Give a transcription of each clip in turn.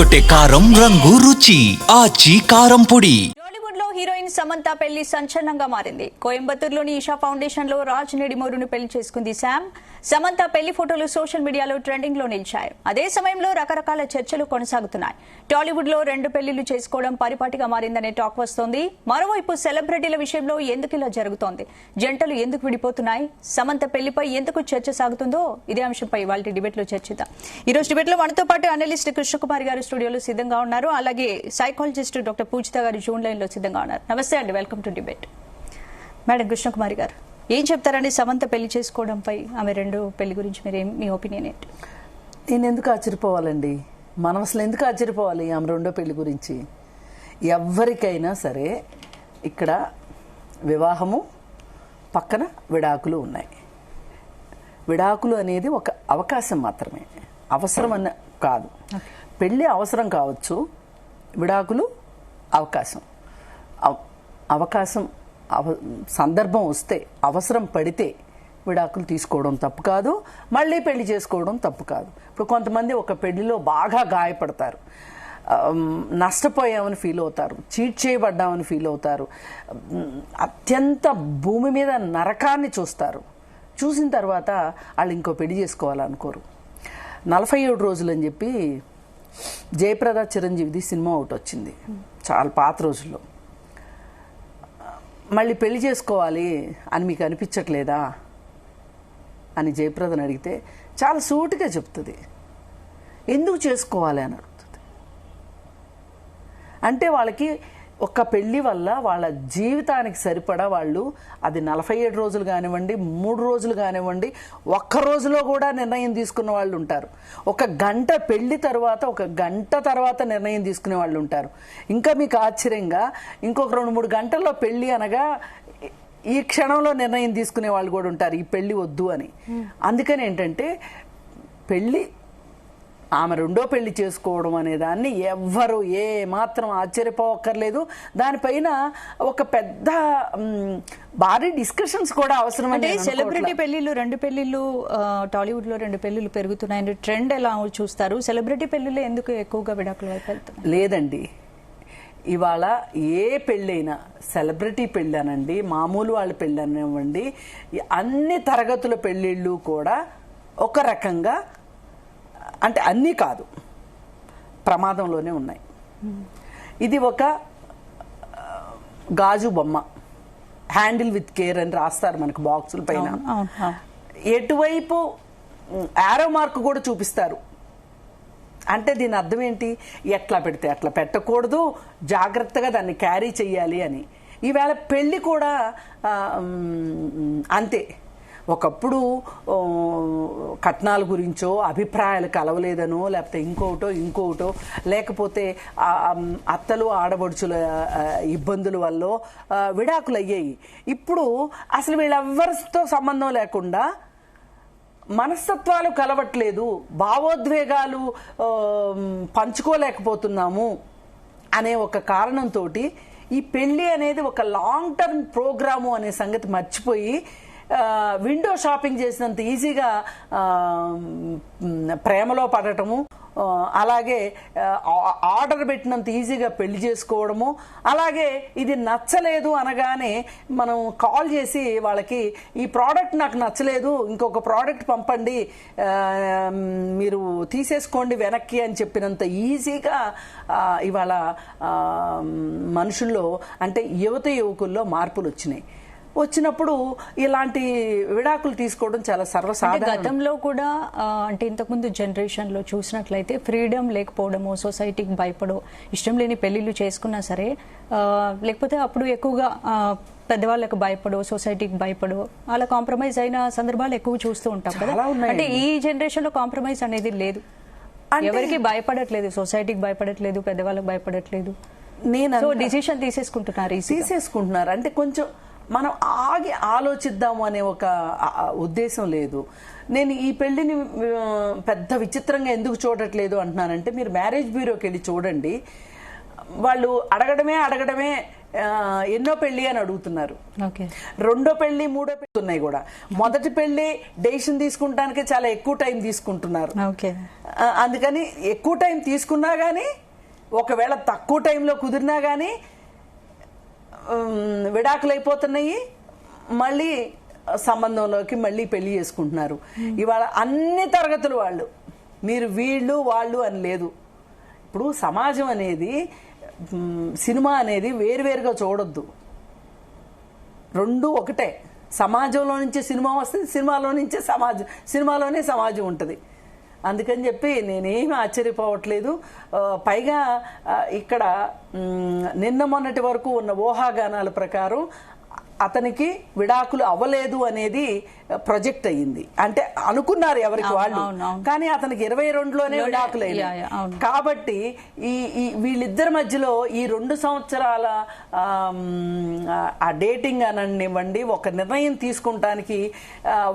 అదరగొట్టే కారం రంగు రుచి ఆచి కారం పొడి. టాలీవుడ్ లో హీరోయిన్ సమంత పెళ్లి సంచలనంగా మారింది. కోయంబత్తూరులోని ఈషా ఫౌండేషన్ లో రాజ్ నెడిమోరును పెళ్లి చేసుకుంది శామ్. సమంత పెళ్లి ఫోటోలు సోషల్ మీడియాలో ట్రెండింగ్ లో నిలిచాయి. అదే సమయంలో రకరకాల చర్చలు కొనసాగుతున్నాయి. టాలీవుడ్ లో రెండు పెళ్లిళ్లు చేసుకోవడం పరిపాటిగా మారిందనే టాక్ వస్తోంది. మరోవైపు సెలబ్రిటీల విషయంలో ఎందుకు ఇలా జరుగుతోంది? జంటలు ఎందుకు విడిపోతున్నాయి? సమంత పెళ్లిపై ఎందుకు చర్చ సాగుతుందో ఇదే అంశంపై ఇవాళ డిబేట్ లో చర్చిద్దాం. ఈ రోజు డిబేట్ లో మనతో పాటు అనలిస్ట్ కృష్ణకుమారి గారు స్టూడియోలో సిద్ధంగా ఉన్నారు. అలాగే సైకాలజిస్ట్ డాక్టర్ పూజిత గారు జూన్ లైన్ లో సిద్ధంగా ఉన్నారు. నమస్తే అండి, welcome to debate. Madam Krishnakumari గారు, ఏం చెప్తారండి సమంత పెళ్లి చేసుకోవడంపై, ఆమె రెండో పెళ్లి గురించి మీ ఒపీనియన్ ఏంటి? నేను ఎందుకు ఆశ్చర్యపోవాలండి? మనం అసలు ఎందుకు ఆశ్చర్యపోవాలి ఆమె రెండో పెళ్లి గురించి? ఎవరికైనా సరే ఇక్కడ వివాహము పక్కన విడాకులు ఉన్నాయి. విడాకులు అనేది ఒక అవకాశం మాత్రమే, అవసరం అన్న కాదు. పెళ్లి అవసరం కావచ్చు, విడాకులు అవకాశం. అవకాశం సందర్భం వస్తే, అవసరం పడితే విడాకులు తీసుకోవడం తప్పు కాదు, మళ్ళీ పెళ్లి చేసుకోవడం తప్పు కాదు. ఇప్పుడు కొంతమంది ఒక పెళ్లిలో బాగా గాయపడతారు, నష్టపోయామని ఫీల్ అవుతారు, చీట్ చేయబడ్డామని ఫీల్ అవుతారు, అత్యంత భూమి మీద నరకాన్ని చూస్తారు. చూసిన తర్వాత వాళ్ళు ఇంకో పెళ్లి చేసుకోవాలనుకోరు. 47 రోజులు అని చెప్పి జయప్రద చిరంజీవిది సినిమా ఒకటి వచ్చింది చాలా పాత రోజుల్లో. మళ్ళీ పెళ్లి చేసుకోవాలి అని మీకు అనిపించట్లేదా అని జయప్రదని అడిగితే చాలా సూటిగా చెప్తుంది, ఎందుకు చేసుకోవాలి అని అడుగుతుంది. అంటే వాళ్ళకి ఒక్క పెళ్లి వల్ల వాళ్ళ జీవితానికి సరిపడా వాళ్ళు అది 47 రోజులు కానివ్వండి, 3 రోజులు కానివ్వండి, ఒక్క రోజులో కూడా నిర్ణయం తీసుకున్న వాళ్ళు ఉంటారు. ఒక గంట పెళ్లి తర్వాత, ఒక గంట తర్వాత నిర్ణయం తీసుకునే వాళ్ళు ఉంటారు. ఇంకా మీకు ఆశ్చర్యంగా ఇంకొక 2-3 గంటల్లో పెళ్లి అనగా ఈ క్షణంలో నిర్ణయం తీసుకునే వాళ్ళు కూడా ఉంటారు, ఈ పెళ్లి వద్దు అని. అందుకని ఏంటంటే పెళ్లి, ఆమె రెండో పెళ్లి చేసుకోవడం అనే దాన్ని ఎవ్వరు ఏ మాత్రం ఆశ్చర్యపోవక్కర్లేదు. దానిపైన ఒక పెద్ద భారీ డిస్కషన్స్ కూడా అవసరం. అంటే సెలబ్రిటీ పెళ్లిళ్ళు, రెండు పెళ్లిళ్ళు టాలీవుడ్ లో రెండు పెళ్లిళ్ళు పెరుగుతున్నాయి, ట్రెండ్ ఎలా చూస్తారు? సెలబ్రిటీ పెళ్లిళ్ళు ఎందుకు ఎక్కువగా విడాకుల వైపు వెళ్తున్నాయి? లేదండి, ఇవాళ ఏ పెళ్ళైనా సెలబ్రిటీ పెళ్ళి అనండి, మామూలు వాళ్ళ పెళ్ళి అనివ్వండి, అన్ని తరగతుల పెళ్ళిళ్ళు కూడా ఒక రకంగా, అంటే అన్నీ కాదు, ప్రమాదంలోనే ఉన్నాయి. ఇది ఒక గాజు బొమ్మ, హ్యాండిల్ విత్ కేర్ అని రాస్తారు మనకు బాక్సుల పైన. ఎటువైపు యారో మార్క్ కూడా చూపిస్తారు. అంటే దీని అర్థం ఏంటి? ఎట్లా పెడితే అట్లా పెట్టకూడదు, జాగ్రత్తగా దాన్ని క్యారీ చెయ్యాలి అని. ఈవేళ పెళ్లి కూడా అంతే. ఒకప్పుడు కట్నాల గురించో, అభిప్రాయాలు కలవలేదనో, లేకపోతే ఇంకోటో, లేకపోతే అత్తలు ఆడబడుచుల ఇబ్బందుల వల్ల విడాకులు అయ్యాయి. ఇప్పుడు అసలు వీళ్ళెవ్వరితో సంబంధం లేకుండా మనస్తత్వాలు కలవట్లేదు, భావోద్వేగాలు పంచుకోలేకపోతున్నాము అనే ఒక కారణంతో ఈ పెళ్లి అనేది ఒక లాంగ్ టర్మ్ ప్రోగ్రాము అనే సంగతి మర్చిపోయి విండో షాపింగ్ చేసినంత ఈజీగా ప్రేమలో పడటము, అలాగే ఆర్డర్ పెట్టినంత ఈజీగా పెళ్లి చేసుకోవడము, అలాగే ఇది నచ్చలేదు అనగానే మనం కాల్ చేసి వాళ్ళకి ఈ ప్రోడక్ట్ నాకు నచ్చలేదు, ఇంకొక ప్రోడక్ట్ పంపండి, మీరు తీసేసుకోండి వెనక్కి అని చెప్పినంత ఈజీగా ఇవాళ మనుషుల్లో, అంటే యువకుల్లో మార్పులు వచ్చినప్పుడు ఇలాంటి విడాకులు తీసుకోవడం చాలా సర్వసాధారణం. గతంలో కూడా అంటే ఇంతకుముందు జనరేషన్ లో చూసినట్లయితే ఫ్రీడమ్ లేకపోవడము, సొసైటీకి భయపడో, ఇష్టం లేని పెళ్లిళ్ళు చేసుకున్నా సరే, లేకపోతే అప్పుడు ఎక్కువగా పెద్దవాళ్ళకి భయపడో, సొసైటీకి భయపడో అలా కాంప్రమైజ్ అయిన సందర్భాలు ఎక్కువ చూస్తూ ఉంటాం కదా. అంటే ఈ జనరేషన్ లో కాంప్రమైజ్ అనేది లేదు, ఎవరికి భయపడట్లేదు, సొసైటీకి భయపడట్లేదు, పెద్దవాళ్ళకి భయపడట్లేదు, సో డిసిషన్ తీసేసుకుంటున్నారు. అంటే కొంచెం మనం ఆగి ఆలోచిద్దాము అనే ఒక ఉద్దేశం లేదు. నేను ఈ పెళ్లిని పెద్ద విచిత్రంగా ఎందుకు చూడట్లేదు అంటున్నానంటే, మీరు మ్యారేజ్ బ్యూరోకి వెళ్ళి చూడండి, వాళ్ళు అడగడమే ఎన్నో పెళ్లి అని అడుగుతున్నారు. రెండో పెళ్లి, మూడో పెళ్లి ఉన్నాయి కూడా. మొదటి పెళ్లి డెసిషన్ తీసుకుంటానికి చాలా ఎక్కువ టైం తీసుకుంటున్నారు. అందుకని ఎక్కువ టైం తీసుకున్నా కానీ, ఒకవేళ తక్కువ టైంలో కుదిరినా కానీ విడాకులు అయిపోతున్నాయి, మళ్ళీ సంబంధంలోకి మళ్ళీ పెళ్లి చేసుకుంటున్నారు. ఇవాళ అన్ని తరగతులు వాళ్ళు, మీరు వీళ్ళు వాళ్ళు అని లేదు. ఇప్పుడు సమాజం అనేది, సినిమా అనేది వేరువేరుగా చూడొద్దు, రెండు ఒకటే. సమాజంలో నుంచి సినిమా వస్తుంది, సినిమాలోనే సమాజం ఉంటుంది. అందుకని చెప్పి నేనేమి ఆశ్చర్యపోవట్లేదు. పైగా ఇక్కడ నిన్న మొన్నటి వరకు ఉన్న ఊహాగానాల ప్రకారం అతనికి విడాకులు అవ్వలేదు అనేది ప్రొజెక్ట్ అయ్యింది. అంటే అనుకున్నారు ఎవరికి వాళ్ళు, కానీ అతనికి 22లోనే విడాకులు అయ్యాయి. కాబట్టి ఈ వీళ్ళిద్దరి మధ్యలో ఈ 2 సంవత్సరాల ఆ డేటింగ్ అనివ్వండి, ఒక నిర్ణయం తీసుకుంటానికి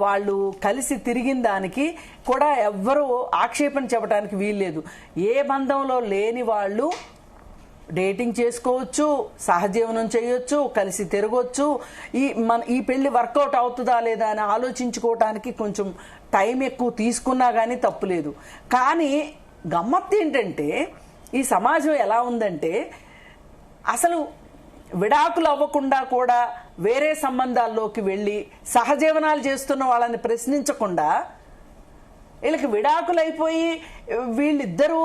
వాళ్ళు కలిసి తిరిగిన దానికి కూడా ఎవ్వరూ ఆక్షేపణ చెప్పడానికి వీల్లేదు. ఏ బంధంలో లేని వాళ్ళు డేటింగ్ చేసుకోవచ్చు, సహజీవనం చేయొచ్చు, కలిసి తిరగొచ్చు. ఈ పెళ్లి వర్కౌట్ అవుతుందా లేదా అని ఆలోచించుకోవటానికి కొంచెం టైం ఎక్కువ తీసుకున్నా కానీ తప్పులేదు. కానీ గమ్మత్తు ఏంటంటే, ఈ సమాజం ఎలా ఉందంటే, అసలు విడాకులు అవ్వకుండా కూడా వేరే సంబంధాల్లోకి వెళ్ళి సహజీవనాలు చేస్తున్న వాళ్ళని ప్రశ్నించకుండా, వీళ్ళకి విడాకులు అయిపోయి వీళ్ళిద్దరూ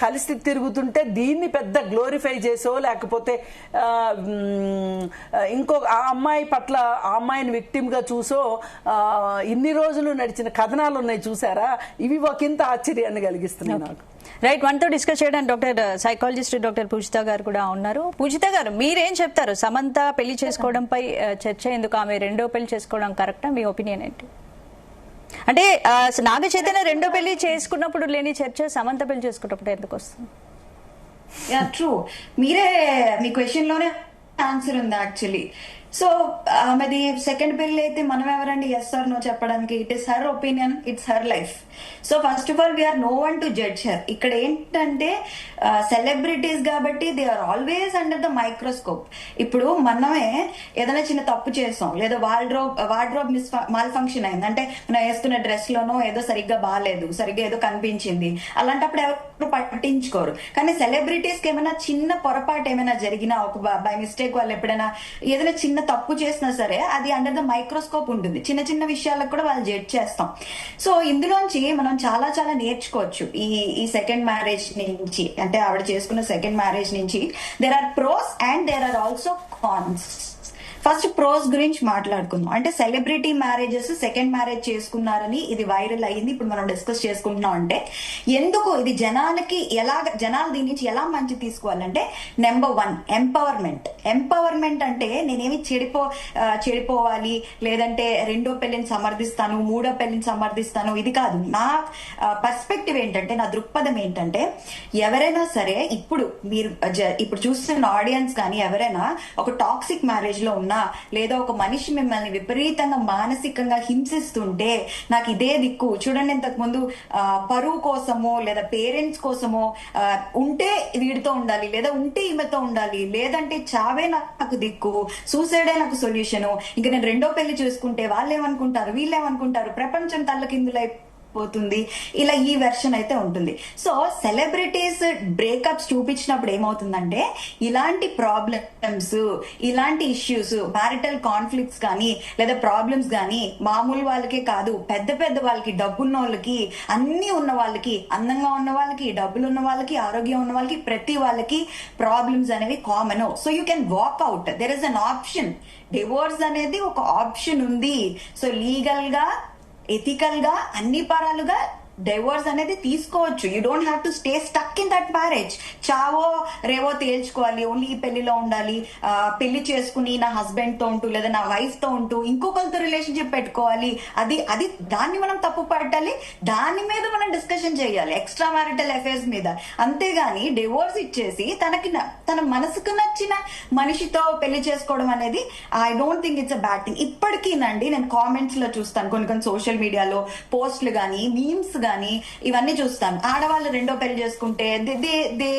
కలిసి తిరుగుతుంటే దీన్ని పెద్ద గ్లోరిఫై చేసో, లేకపోతే ఆ అమ్మాయి పట్ల ఆ అమ్మాయిని విక్టిమ్గా చూసో ఇన్ని రోజులు నడిచిన కథనాలు ఉన్నాయి చూసారా, ఇవి ఒకంత ఆశ్చర్యాన్ని కలిగిస్తున్నాయి నాకు. రైట్, మనతో డిస్కస్ చేయడానికి సైకాలజిస్ట్ డాక్టర్ పూజిత గారు కూడా ఉన్నారు. పూజిత గారు, మీరేం చెప్తారు? సమంత పెళ్లి చేసుకోవడంపై చర్చ ఎందుకు? ఆమె రెండో పెళ్లి చేసుకోవడం కరెక్టా? మీ ఒపీనియన్ ఏంటి? అంటే నాగ చైతన్య రెండో పెళ్లి చేసుకున్నప్పుడు లేని చర్చ సమంత పెళ్లి చేసుకున్నప్పుడు ఎందుకు వస్తుంది? ట్రూ, మీరే మీ క్వశ్చన్ లోనే ఆన్సర్ ఉంది యాక్చువల్లీ. సో ఆమెది సెకండ్ పెళ్లి అయితే మనం ఎవరండి ఎస్ ఆర్ నో చెప్పడానికి? It is her opinion, it's her life. So first of all we are no one to judge her. ఇక్కడ ఏంటంటే సెలబ్రిటీస్ కాబట్టి they are always under the microscope. ఇప్పుడు మనమే ఏదైనా చిన్న తప్పు చేసాం, లేదా వార్డ్రోబ్ మాల్ ఫంక్షన్ అయింది అంటే, మనం వేసుకున్న డ్రెస్ లోనో ఏదో సరిగ్గా బాగాలేదు, సరిగ్గా ఏదో కనిపించింది, అలాంటప్పుడు ఎవరు పట్టించుకోరు. కానీ సెలబ్రిటీస్ కి ఏమైనా చిన్న పొరపాటు ఏమైనా జరిగినా, ఒక బై మిస్టేక్ వాళ్ళు ఎప్పుడైనా ఏదైనా చిన్న తప్పు చేసినా సరే అది అండర్ ద మైక్రోస్కోప్ ఉంటుంది. చిన్న చిన్న విషయాలకు కూడా వాళ్ళు జడ్జ్ చేస్తాం. సో ఇందులోంచి మనం చాలా చాలా నేర్చుకోవచ్చు ఈ సెకండ్ మ్యారేజ్ నుంచి. అంటే ఆవిడ చేసుకున్న సెకండ్ మ్యారేజ్ నుంచి there are pros and there are also cons. First pros గురించి మాట్లాడుకుందాం. అంటే సెలబ్రిటీ మ్యారేజెస్ సెకండ్ మ్యారేజ్ చేసుకున్నారని ఇది వైరల్ అయ్యింది, ఇప్పుడు మనం డిస్కస్ చేసుకుంటున్నాం. అంటే ఎందుకు ఇది జనాలు దీని నుంచి ఎలా మంచి తీసుకోవాలంటే, నెంబర్ 1 ఎంపవర్మెంట్ అంటే నేనేమి చెడిపోవాలి, లేదంటే రెండో పెళ్లిని సమర్థిస్తాను, మూడో పెళ్లిని సమర్థిస్తాను, ఇది కాదు. నా పర్స్పెక్టివ్ ఏంటంటే, నా దృక్పథం ఏంటంటే, ఎవరైనా సరే ఇప్పుడు చూస్తున్న ఆడియన్స్ కానీ ఎవరైనా ఒక టాక్సిక్ మ్యారేజ్ లో లేదా ఒక మనిషి మిమ్మల్ని విపరీతంగా మానసికంగా హింసిస్తుంటే, నాకు ఇదే దిక్కు చూడండి, ఇంతకు ముందు పరువు కోసమో లేదా పేరెంట్స్ కోసమో ఉంటే వీడితో ఉండాలి, లేదా ఉంటే ఈమెతో ఉండాలి, లేదంటే చావే నాకు దిక్కు, సూసైడే నాకు సొల్యూషను, ఇంకా నేను రెండో పెళ్లి చూసుకుంటే వాళ్ళేమనుకుంటారు, వీళ్ళేమనుకుంటారు, ప్రపంచం తల్లకిందులై పోతుంది, ఇలా ఈ వెర్షన్ అయితే ఉంటుంది. సో సెలబ్రిటీస్ బ్రేకప్స్ చూపించినప్పుడు ఏమవుతుందంటే, ఇలాంటి ప్రాబ్లమ్స్, ఇలాంటి ఇష్యూస్, మ్యారిటల్ కాన్ఫ్లిక్ట్స్ కానీ లేదా ప్రాబ్లమ్స్ కానీ మామూలు వాళ్ళకే కాదు, పెద్ద పెద్ద వాళ్ళకి, డబ్బున్న వాళ్ళకి, అన్ని ఉన్న వాళ్ళకి, అందంగా ఉన్న వాళ్ళకి, డబ్బులు ఉన్న వాళ్ళకి, ఆరోగ్యం ఉన్న వాళ్ళకి, ప్రతి వాళ్ళకి ప్రాబ్లమ్స్ అనేవి common. So you can walk out, there is an option. Divorce అనేది ఒక ఆప్షన్ ఉంది. సో లీగల్ గా, ఎథికల్ గా, అన్ని పరాలుగా డైవోర్స్ అనేది తీసుకోవచ్చు. You don't have to stay stuck in that marriage. చావో రేవో తేల్చుకోవాలి, ఓన్లీ ఈ పెళ్లిలో ఉండాలి, పెళ్లి చేసుకుని నా హస్బెండ్ తో ఉంటూ లేదా నా వైఫ్ తో ఉంటూ ఇంకొకరితో రిలేషన్షిప్ పెట్టుకోవాలి, అది దాన్ని మనం తప్పు పట్టాలి, దాని మీద మనం డిస్కషన్ చేయాలి, ఎక్స్ట్రా మ్యారిటల్ అఫైర్స్ మీద. అంతేగాని డివోర్స్ ఇచ్చేసి తన మనసుకు నచ్చిన మనిషితో పెళ్లి చేసుకోవడం అనేది I don't think it's a bad thing. ఇప్పటికీనండి నేను కామెంట్స్ లో చూస్తాను, కొన్ని సోషల్ మీడియాలో పోస్టులు కానీ, మీమ్స్ గానీ ఇవన్నీ చూస్తాం. ఆడవాళ్ళు రెండో పెళ్లి చేసుకుంటే దే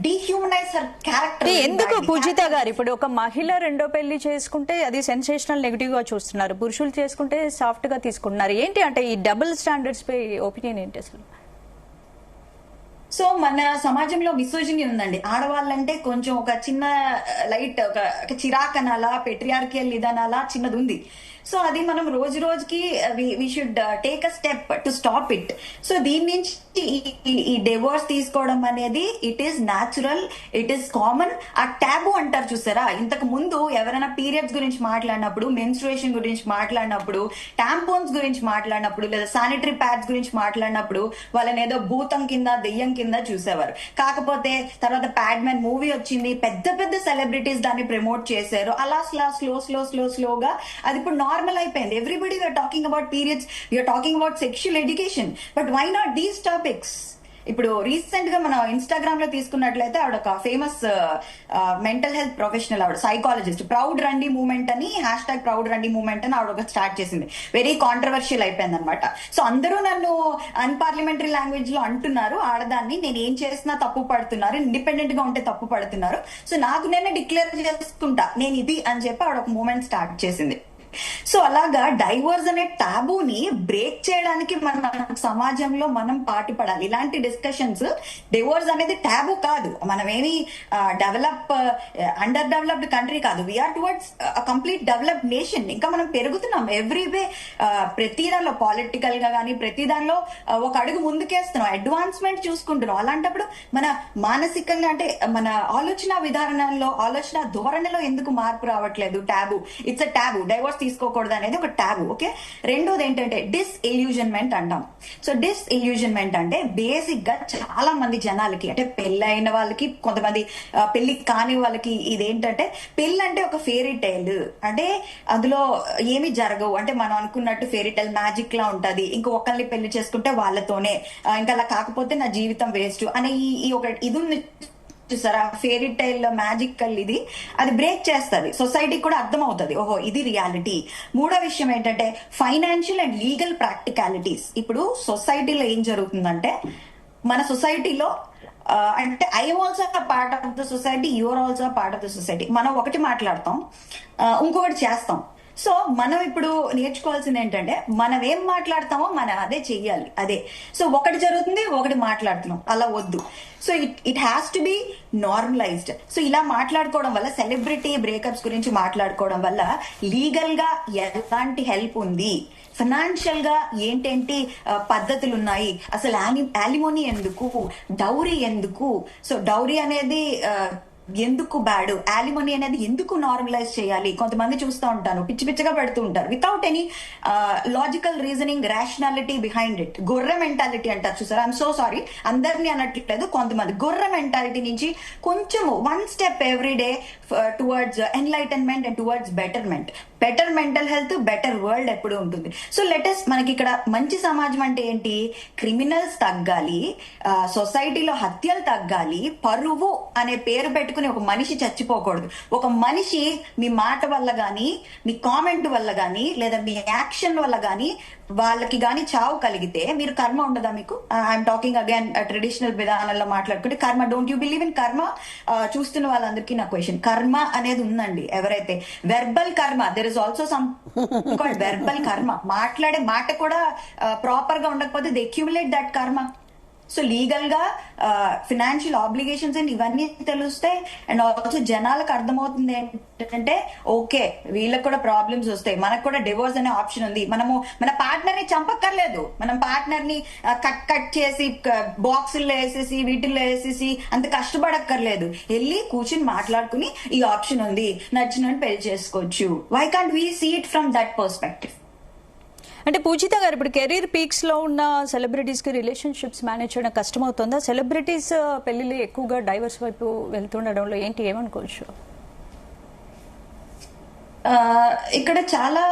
డీహ్యూమనైజ్ హర్ క్యారెక్టర్. ఎందుకు పూజిత గారు ఇప్పుడు ఒక మహిళ రెండో పెళ్లి చేసుకుంటే అది సెన్సేషనల్ నెగిటివ్ గా చూస్తున్నారు, పురుషులు చేసుకుంటే సాఫ్ట్ గా తీసుకుంటున్నారు? ఏంటి అంటే ఈ డబుల్ స్టాండర్డ్స్ పై ఒపీనియన్ ఏంటి అసలు? సో మన సమాజంలో మిసోజిని ఉందండి. ఆడవాళ్ళంటే కొంచెం ఒక చిన్న లైట్ ఒక చిరాకనాలా, పెట్రియార్కియల్ ఇదనాలా చిన్నది ఉంది. సో అది మనం రోజు రోజుకి we should take a step to stop it. So దీని నుంచి ఈ డివోర్స్ తీసుకోవడం అనేది it is natural, it is common. ఆ ట్యాబు అంటారు చూసారా, ఇంతకు ముందు ఎవరైనా పీరియడ్స్ గురించి మాట్లాడినప్పుడు, మెన్స్ట్రుయేషన్ గురించి మాట్లాడినప్పుడు, టాంపోన్స్ గురించి మాట్లాడినప్పుడు, లేదా శానిటరీ ప్యాడ్స్ గురించి మాట్లాడినప్పుడు వాళ్ళని ఏదో భూతం కింద, దెయ్యం కింద చూసేవారు. కాకపోతే తర్వాత ప్యాడ్ మ్యాన్ మూవీ వచ్చింది, పెద్ద పెద్ద సెలబ్రిటీస్ దాన్ని ప్రమోట్ చేశారు. అలా స్లోగా అది ఇప్పుడు నార్మల్ అయిపోయింది. Everybody we are talking about periods, we are talking about sexual education. But why not these topics? ఇప్పుడు రీసెంట్ గా మనం ఇన్స్టాగ్రామ్ లో తీసుకున్నట్లయితే ఆవిడ ఒక ఫేమస్ మెంటల్ హెల్త్ ప్రొఫెషనల్, ఆవిడ సైకాలజిస్ట్. ప్రౌడ్ రండి మూవ్మెంట్ అని #ప్రౌడ్ రండి మూవ్మెంట్ అని ఆవిడ ఒక స్టార్ట్ చేసింది. వెరీ కాంట్రవర్షియల్ అయిపోయింది అనమాట. సో అందరూ నన్ను అన్పార్లమెంటరీ లాంగ్వేజ్ లో అంటున్నారు, ఆడదాన్ని నేను ఏం చేసినా తప్పు పడుతున్నారు, ఇండిపెండెంట్ గా ఉంటే తప్పు పడుతున్నారు. సో నాకు నేనే డిక్లేర్ చేసుకుంటా నేను ఇది అని చెప్పి ఆవిడ ఒక మూవ్మెంట్ స్టార్ట్ చేసింది. సో అలాగా డైవోర్స్ అనే టాబూని బ్రేక్ చేయడానికి మన సమాజంలో మనం పాటుపడాలి. ఇలాంటి డిస్కషన్స్, డివోర్స్ అనేది టాబూ కాదు. మనమేమి అండర్ డెవలప్డ్ కంట్రీ కాదు, we are towards complete developed nation. ఇంకా మనం పెరుగుతున్నాం ఎవ్రీ వే. ప్రతి దానిలో పాలిటికల్ గా కానీ ప్రతి దానిలో ఒక అడుగు ముందుకేస్తున్నాం, అడ్వాన్స్మెంట్ చూసుకుంటున్నాం. అలాంటప్పుడు మన మానసికంగా అంటే మన ఆలోచన విధానంలో, ఆలోచన ధోరణిలో ఎందుకు మార్పు రావట్లేదు? Taboo, it's a taboo. Divorce తీసుకోకూడదు అనేది ఒక టాబు. ఓకే, రెండోది ఏంటంటే డిస్ఇల్యూజన్మెంట్ అంటాం. సో డిస్ఇల్యూజన్మెంట్ అంటే బేసిక్ గా చాలా మంది జనాలకి, అంటే పెళ్ళైన వాళ్ళకి, కొంతమంది పెళ్లి కాని వాళ్ళకి ఇదేంటంటే పెళ్లి అంటే ఒక ఫెయిరీ టైల్, అంటే అందులో ఏమి జరగవు, అంటే మనం అనుకున్నట్టు ఫెయిరీ టైల్ మ్యాజిక్ లా ఉంటది, ఇంకో ఒకరిని పెళ్లి చేసుకుంటే వాళ్ళతోనే, ఇంకా అలా కాకపోతే నా జీవితం వేస్ట్ అనే ఈ ఒక ఇది ఉంది చూసారా, ఫెయిరీ టైల్ మ్యాజికల్. ఇది అది బ్రేక్ చేస్తుంది, సొసైటీకి కూడా అర్థం అవుతుంది, ఓహో ఇది రియాలిటీ. మూడో విషయం ఏంటంటే ఫైనాన్షియల్ అండ్ లీగల్ ప్రాక్టికాలిటీస్. ఇప్పుడు సొసైటీలో ఏం జరుగుతుందంటే, మన సొసైటీలో అంటే I'm also part of the society, you're also part of the society. మనం ఒకటి మాట్లాడతాం, ఇంకొకటి చేస్తాం. సో మనం ఇప్పుడు నేర్చుకోవాల్సింది ఏంటంటే, మనం ఏం మాట్లాడతామో మనం అదే చెయ్యాలి. అదే సో ఒకటి జరుగుతుంది, ఒకటి మాట్లాడుతున్నాం, అలా వద్దు. So it has to be normalised. So ఇలా మాట్లాడుకోవడం వల్ల, సెలబ్రిటీ బ్రేకప్స్ గురించి మాట్లాడుకోవడం వల్ల లీగల్ గా ఎలాంటి హెల్ప్ ఉంది, ఫైనాన్షియల్ గా ఏంటేంటి పద్ధతులు ఉన్నాయి, అసలు యాలిమోనీ ఎందుకు, డౌరీ ఎందుకు, సో డౌరీ అనేది ఎందుకు బ్యాడ్, యాలిమనీ అనేది ఎందుకు నార్మలైజ్ చేయాలి. కొంతమంది చూస్తూ ఉంటాను, పిచ్చి పిచ్చిగా పెడుతూ ఉంటారు without any logical reasoning, rationality behind it. గొర్రె మెంటాలిటీ అంటారు చూసారు. ఐఎమ్ సో సారీ, అందరినీ అనట్లేదు, కొంతమంది గొర్రె మెంటాలిటీ నుంచి కొంచెం one step every day towards enlightenment and towards betterment. Better mental health, better world ఎప్పుడు ఉంటుంది. సో లెటెస్ట్ మనకి ఇక్కడ మంచి సమాజం అంటే ఏంటి? క్రిమినల్స్ తగ్గాలి, సొసైటీలో హత్యలు తగ్గాలి, పరువు అనే పేరు పెట్టుకుని ఒక మనిషి చచ్చిపోకూడదు. ఒక మనిషి మీ మాట వల్ల గాని, మీ కామెంట్ వల్ల గాని, లేదా మీ యాక్షన్ వల్ల గాని వాళ్ళకి గాని చావు కలిగితే మీరు కర్మ ఉండదా మీకు? ఐఎమ్ టాకింగ్ అగైన్ ట్రెడిషనల్ విధానంలో మాట్లాడుకుంటే కర్మ, don't you believe in karma? చూస్తున్న వాళ్ళందరికీ నా క్వశ్చన్, కర్మ అనేది ఉందండి ఎవరైతే? వెర్బల్ కర్మ, there is also some called verbal కర్మ. మాట్లాడే మాట కూడా ప్రాపర్ గా ఉండకపోతే దే అక్యుములేట్ దట్ కర్మ. సో లీగల్ గా ఫినాన్షియల్ ఆబ్లిగేషన్స్ అండ్ ఇవన్నీ తెలుస్తాయి. అండ్ ఆల్సో జనాలకు అర్థమవుతుంది ఏంటంటే, ఓకే వీళ్ళకి కూడా ప్రాబ్లమ్స్ వస్తాయి, మనకు కూడా డివోర్స్ అనే ఆప్షన్ ఉంది. మనము మన పార్ట్నర్ ని చంపక్కర్లేదు, మనం పార్ట్నర్ ని కట్ చేసి బాక్సుల్లో వేసేసి వీటిల్లో వేసేసి అంత కష్టపడక్కర్లేదు. వెళ్ళి కూర్చుని మాట్లాడుకుని ఈ ఆప్షన్ ఉంది, నచ్చినట్టు పెళ్లి చేసుకోవచ్చు. Why can't we see it from that perspective? అంటే పూజిత గారు, ఇప్పుడు కెరీర్ పీక్స్ లో ఉన్న సెలబ్రిటీస్ కి రిలేషన్షిప్స్ మేనేజ్ చేయడం కష్టమవుతుందా? సెలబ్రిటీస్ పెళ్లిళ్ళు ఎక్కువగా డైవర్స్ వైపు వెళ్తుండడంలో ఏంటి ఏమనుకోవచ్చు? ఇక్కడ చాలా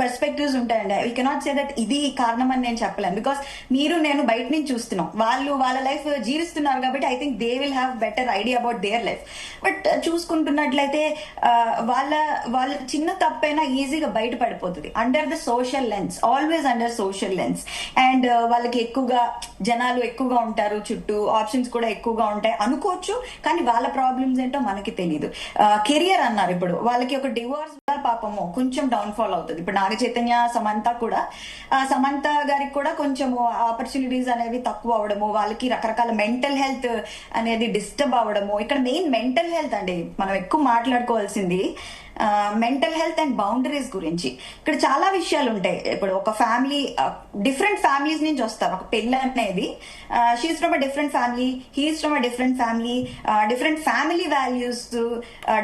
పర్స్పెక్టివ్స్ ఉంటాయండి. వీ కెనాట్ సే దట్ ఇది కారణం అని నేను చెప్పలేను, బికాస్ మీరు నేను బయట నుంచి చూస్తున్నాం, వాళ్ళు వాళ్ళ లైఫ్ జీవిస్తున్నారు కాబట్టి I think they will have better idea about their life. But చూసుకుంటున్నట్లయితే వాళ్ళ చిన్న తప్పైనా ఈజీగా బయట పడిపోతుంది under the social lens, always under social lens. And వాళ్ళకి ఎక్కువగా జనాలు ఎక్కువగా ఉంటారు, చుట్టూ ఆప్షన్స్ కూడా ఎక్కువగా ఉంటాయి అనుకోవచ్చు, కానీ వాళ్ళ ప్రాబ్లమ్స్ ఏంటో మనకి తెలియదు. కెరియర్ అన్నారు, ఇప్పుడు వాళ్ళకి ఒక డివోర్స్ పాపము కొంచెం డౌన్ ఫాల్ అవుతుంది. ఇప్పుడు నాగ చైతన్య సమంత కూడా, సమంత గారికి కూడా కొంచెం ఆపర్చునిటీస్ అనేవి తక్కువ అవడము, వాళ్ళకి రకరకాల మెంటల్ హెల్త్ అనేది డిస్టర్బ్ అవడము. ఇక్కడ మెయిన్ మెంటల్ హెల్త్ అండి మనం ఎక్కువ మాట్లాడుకోవాల్సింది, మెంటల్ హెల్త్ అండ్ బౌండరీస్ గురించి. ఇక్కడ చాలా విషయాలు ఉంటాయి. ఇప్పుడు ఒక ఫ్యామిలీ డిఫరెంట్ ఫ్యామిలీస్ నుంచి వస్తారు. ఒక పెళ్ళి అనేది she's from a different family, he's from a different family, different family values,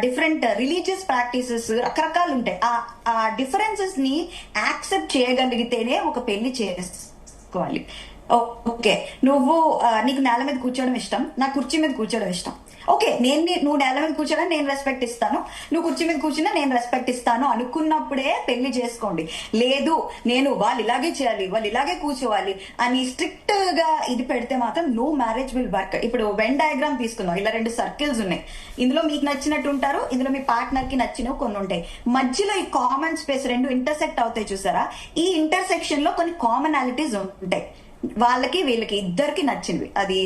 different religious practices, రకరకాలు ఉంటాయి. ఆ డిఫరెన్సెస్ ని యాక్సెప్ట్ చేయగలిగితేనే ఒక పెళ్లి చేసుకోవాలి. ఓకే, నీకు నేల మీద కూర్చోవడం ఇష్టం, నాకు కుర్చీ మీద కూర్చోవడం ఇష్టం. ఓకే, నువ్వు నేల మీద కూర్చోడా నేను రెస్పెక్ట్ ఇస్తాను, నువ్వు కుర్చీ మీద కూర్చున్నా నేను రెస్పెక్ట్ ఇస్తాను అనుకున్నప్పుడే పెళ్లి చేసుకోండి. లేదు నేను వాళ్ళు ఇలాగే చేయాలి, వాళ్ళు ఇలాగే కూర్చోవాలి అని స్ట్రిక్ట్ గా ఇది పెడితే మాత్రం నో మ్యారేజ్ విల్ వర్క్. ఇప్పుడు వెన్ డయాగ్రామ్ తీసుకుందాం, ఇలా 2 సర్కిల్స్ ఉన్నాయి. ఇందులో మీకు నచ్చినట్టు ఉంటారు, ఇందులో మీ పార్ట్నర్ కి నచ్చినవి కొన్ని ఉంటాయి. మధ్యలో ఈ కామన్ స్పేస్ 2 ఇంటర్సెక్ట్ అవుతాయి చూసారా, ఈ ఇంటర్సెక్షన్ లో కొన్ని కామనాలిటీస్ ఉంటాయి. వాళ్ళకి వీళ్ళకి ఇద్దరికి నచ్చినవి, అది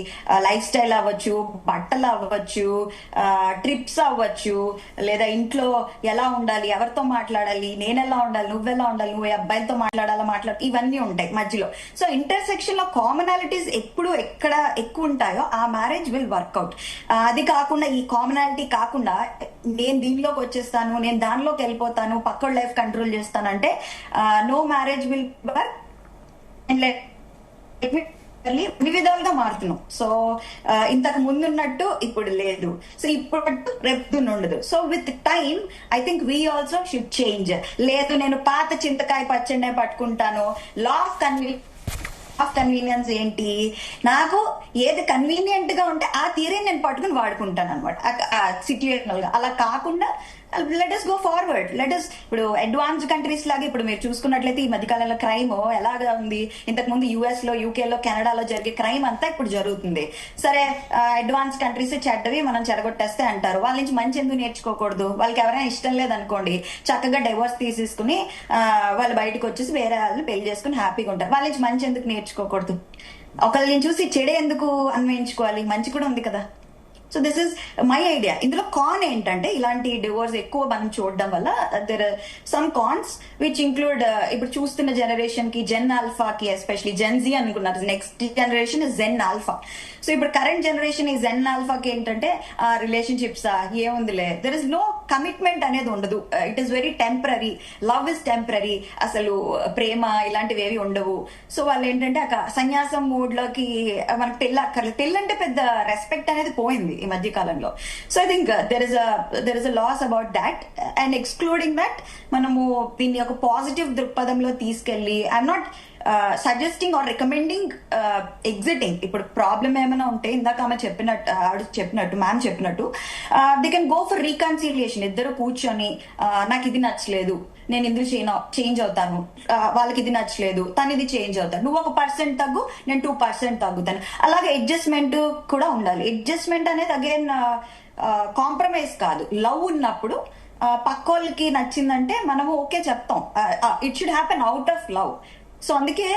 లైఫ్ స్టైల్ అవ్వచ్చు, బట్టలు అవ్వచ్చు, ట్రిప్స్ అవ్వచ్చు, లేదా ఇంట్లో ఎలా ఉండాలి, ఎవరితో మాట్లాడాలి, నేను ఎలా ఉండాలి, నువ్వెలా ఉండాలి, నువ్వు అబ్బాయిలతో మాట్లాడాలి, ఇవన్నీ ఉంటాయి మధ్యలో. సో ఇంటర్సెక్షన్ లో కామనాలిటీస్ ఎప్పుడు ఎక్కడ ఎక్కువ ఉంటాయో ఆ మ్యారేజ్ విల్ వర్క్అవుట్. అది కాకుండా ఈ కామనాలిటీ కాకుండా నేను దీనిలోకి వచ్చేస్తాను, నేను దానిలోకి వెళ్ళిపోతాను, పక్కన లైఫ్ కంట్రోల్ చేస్తానంటే నో మ్యారేజ్ విల్ వర్క్. అన్ని విధాలుగా మారుతున్నాం. సో ఇంతకు ముందు ఉన్నట్టు ఇప్పుడు లేదు, సో ఇప్పుడు రేపు ఉండదు. So with time I think we also should change. లేదు నేను పాత చింతకాయ పచ్చడినే పట్టుకుంటాను, లా ఆఫ్ కన్వీనియన్స్ ఏంటి, నాకు ఏది కన్వీనియంట్ గా ఉంటే ఆ థియరీ నేను పట్టుకుని వాడుకుంటాను అనమాట సిచ్యుయేషనల్ గా. అలా కాకుండా లెట్ us గో ఫార్వర్డ్, ఇప్పుడు అడ్వాన్స్ కంట్రీస్ లాగా ఇప్పుడు మీరు చూసుకున్నట్లయితే ఈ మధ్యకాలంలో క్రైమ్ ఎలాగా ఉంది, ఇంతకు ముందు యుఎస్ లో, యూకేలో, కెనడాలో జరిగే క్రైమ్ అంతా ఇప్పుడు జరుగుతుంది. సరే అడ్వాన్స్ కంట్రీస్ చెడ్డవి మనం చెడగొట్టేస్తే అంటారు, వాళ్ళ నుంచి మంచి ఎందుకు నేర్చుకోకూడదు? వాళ్ళకి ఎవరైనా ఇష్టం లేదనుకోండి, చక్కగా డైవోర్స్ తీసేసుకుని వాళ్ళు బయటకు వచ్చేసి వేరే వాళ్ళని పెళ్లి చేసుకుని హ్యాపీగా ఉంటారు. వాళ్ళ నుంచి మంచి ఎందుకు నేర్చుకోకూడదు? ఒకళ్ళని చూసి చెడే ఎందుకు అన్వయించుకోవాలి? మంచి కూడా ఉంది కదా. So this is my idea. ఇందులో కాన్ ఏంటంటే ఇలాంటి డివోర్స్ ఎక్కువ మనం చూడడం వల్ల there are some cons which include ఇప్పుడు చూస్తున్న జనరేషన్ కి, జెన్ ఆల్ఫాకి, ఎస్పెషలీ జెన్ జీ అనుకున్నారు, next generation is Gen Alpha. So ఇప్పుడు కరెంట్ జనరేషన్ ఈ జెన్ ఆల్ఫాకి ఏంటంటే రిలేషన్షిప్స్ ఏముందిలే, దెర్ ఇస్ నో కమిట్మెంట్ అనేది ఉండదు, it is very temporary, love is temporary, అసలు ప్రేమ ఇలాంటివి ఏవి ఉండవు. సో వాళ్ళు ఏంటంటే సన్యాసం మూడ్ లోకి మనకు పెళ్ళి అక్కర్లేదు, పెళ్ళంటే పెద్ద రెస్పెక్ట్ అనేది పోయింది ఈ మధ్య కాలంలో. So I think there is a loss about that. And excluding that మనము దీన్ని ఒక పాజిటివ్ దృక్పథంలో తీసుకెళ్లి, I'm not suggesting or recommending exiting. ఇప్పుడు ప్రాబ్లం ఏమైనా ఉంటే ఇందాక ఆమె చెప్పినట్టు మ్యామ్ చెప్పినట్టు they can go for reconciliation. ఇద్దరు కూర్చొని నాకు ఇది నచ్చలేదు, నేను ఇందులో చేంజ్ అవుతాను, వాళ్ళకి ఇది నచ్చలేదు, తను ఇది చేంజ్ అవుతాను, నువ్వు 1% తగ్గు, నేను 2% తగ్గుతాను. అలాగే అడ్జస్ట్మెంట్ కూడా ఉండాలి. అడ్జస్ట్మెంట్ అనేది అగైన్ కాంప్రమైజ్ కాదు. లవ్ ఉన్నప్పుడు పక్కోళ్ళకి నచ్చిందంటే మనము ఓకే చెప్తాం, it should happen out of love. So అందుకే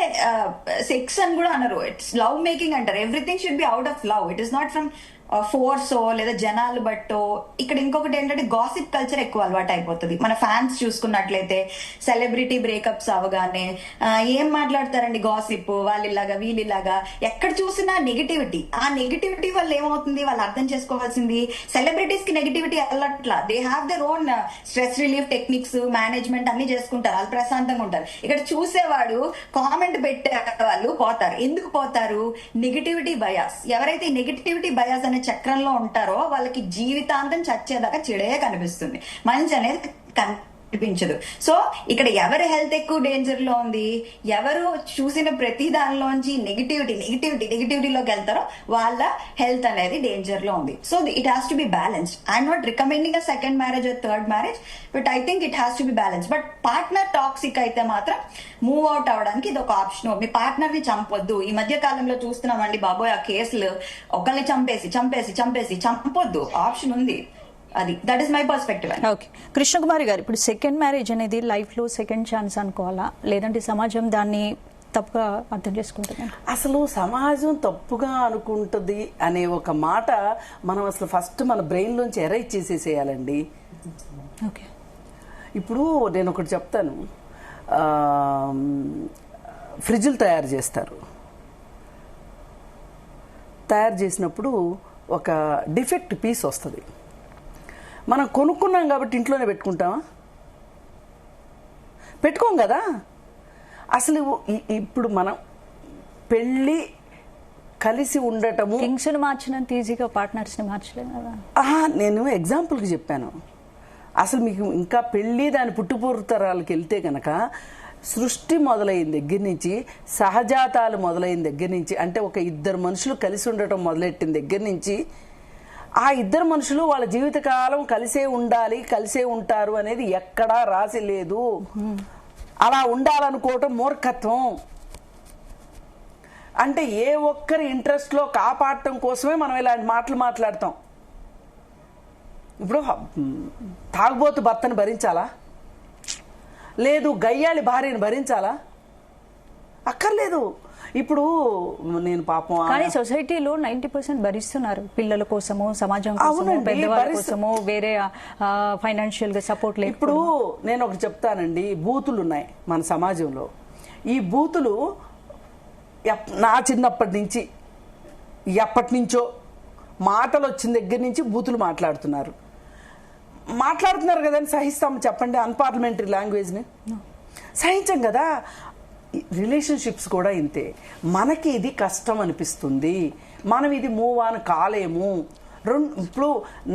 సెక్స్ అని కూడా అనరు, ఇట్స్ లవ్ మేకింగ్ అంటారు. Everything should be out of love, it is not from ఫోర్సో లేదా జనాలు బట్టో. ఇక్కడ ఇంకొకటి ఏంటంటే గాసిప్ కల్చర్ ఎక్కువ అలవాటు అయిపోతుంది. మన ఫ్యాన్స్ చూసుకున్నట్లయితే సెలబ్రిటీ బ్రేకప్స్ అవగానే ఏం మాట్లాడతారండి గాసిప్, వాళ్ళిలాగా వీళ్ళిలాగా, ఎక్కడ చూసినా నెగిటివిటీ. ఆ నెగిటివిటీ వల్ల ఏమవుతుంది, వాళ్ళు అర్థం చేసుకోవాల్సింది సెలబ్రిటీస్ కి నెగిటివిటీ వెళ్ళట్లా, they have their own stress relief techniques, management అన్ని చేసుకుంటారు, వాళ్ళు ప్రశాంతంగా ఉంటారు. ఇక్కడ చూసేవాడు కామెంట్ పెట్టే వాళ్ళు పోతారు. ఎందుకు పోతారు? Negativity bias. ఎవరైతే ఈ నెగిటివిటీ బయాస్ అనే చక్రంలో ఉంటారో వాళ్ళకి జీవితాంతం చచ్చేదాకా చెడే కనిపిస్తుంది, మంచి అనేది అనిపించదు. సో ఇక్కడ ఎవరి హెల్త్ ఎక్కువ డేంజర్ లో ఉంది, ఎవరు చూసిన ప్రతి దానిలోంచి నెగిటివిటీలోకి వెళ్తారో వాళ్ళ హెల్త్ అనేది డేంజర్ లో ఉంది. So it has to be balanced. I'm not recommending a second marriage or third marriage, but I think it has to be balance. But partner toxic అయితే మాత్రం మూవ్ అవుట్ అవడానికి ఇది ఒక ఆప్షన్. మీ partner ని చంపొద్దు. ఈ మధ్య కాలంలో చూస్తున్నామండి బాబోయ్, ఆ కేసులు ఒకరిని చంపొద్దు, ఆప్షన్ ఉంది. అది that is my perspective. Okay, Krishnakumari గారు, ఇప్పుడు సెకండ్ మ్యారేజ్ అనేది లైఫ్ లో సెకండ్ ఛాన్స్ అనుకోవాలా, లేదంటే సమాజం దాన్ని తప్పుగా అర్థం చేసుకుంటుంది? అసలు సమాజం తప్పుగా అనుకుంటుంది అనే ఒక మాట మనం అసలు ఫస్ట్ మన బ్రెయిన్ లోంచి ఎరైజ్ చేసేసేయాలండి. ఓకే, ఇప్పుడు నేను ఒకటి చెప్తాను. ఫ్రిడ్జ్లు తయారు చేస్తారు. తయారు చేసినప్పుడు ఒక డిఫెక్ట్ పీస్ వస్తుంది. మనం కొనుక్కున్నాం కాబట్టి ఇంట్లోనే పెట్టుకుంటామా? పెట్టుకోం కదా. అసలు ఇప్పుడు మనం పెళ్ళి కలిసి ఉండటము, థింగ్స్ ని మార్చినంత ఈజీగా పార్ట్నర్స్ ని మార్చలేదు కదా. నేను ఎగ్జాంపుల్కి చెప్పాను. అసలు మీకు ఇంకా పెళ్ళి దాని పుట్టుపూర్తరాలకు వెళ్తే కనుక సృష్టి మొదలైన దగ్గర నుంచి, సహజాతాలు మొదలైన దగ్గర నుంచి, అంటే ఒక ఇద్దరు మనుషులు కలిసి ఉండటం మొదలెట్టిన దగ్గర నుంచి ఆ ఇద్దరు మనుషులు వాళ్ళ జీవితకాలం కలిసే ఉండాలి, కలిసే ఉంటారు అనేది ఎక్కడా రాసి లేదు. అలా ఉండాలనుకోవటం మూర్ఖత్వం. అంటే ఏ ఒక్కరి ఇంట్రెస్ట్ లో కాపాడటం కోసమే మనం ఇలాంటి మాటలు మాట్లాడతాం. ఇప్పుడు తాగుబోతు భర్తను భరించాలా? లేదు గయ్యాళి భార్యను భరించాలా? అక్కర్లేదు. ఇప్పుడు నేను పాపం, కానీ సొసైటీలో 90% భరిస్తున్నారు, పిల్లల కోసము, సమాజం కోసము, పెద్దవాళ్ళ కోసము, వేరే ఫైనాన్షియల్ గా సపోర్ట్ లేదు. ఇప్పుడు నేను ఒకటి చెప్తానండి, బూతులు ఉన్నాయి మన సమాజంలో. ఈ బూతులు నా చిన్నప్పటి నుంచి, ఎప్పటి నుంచో మాటలు వచ్చిన దగ్గర నుంచి బూతులు మాట్లాడుతున్నారు కదా అని సహిస్తాము చెప్పండి? అన్పార్లమెంటరీ లాంగ్వేజ్ని సహించం కదా. రిలేషన్షిప్స్ కూడా ఇంతే. మనకి ఇది కష్టం అనిపిస్తుంది, మనం ఇది మూవ్ ఆన్ కాలేము. ఇప్పుడు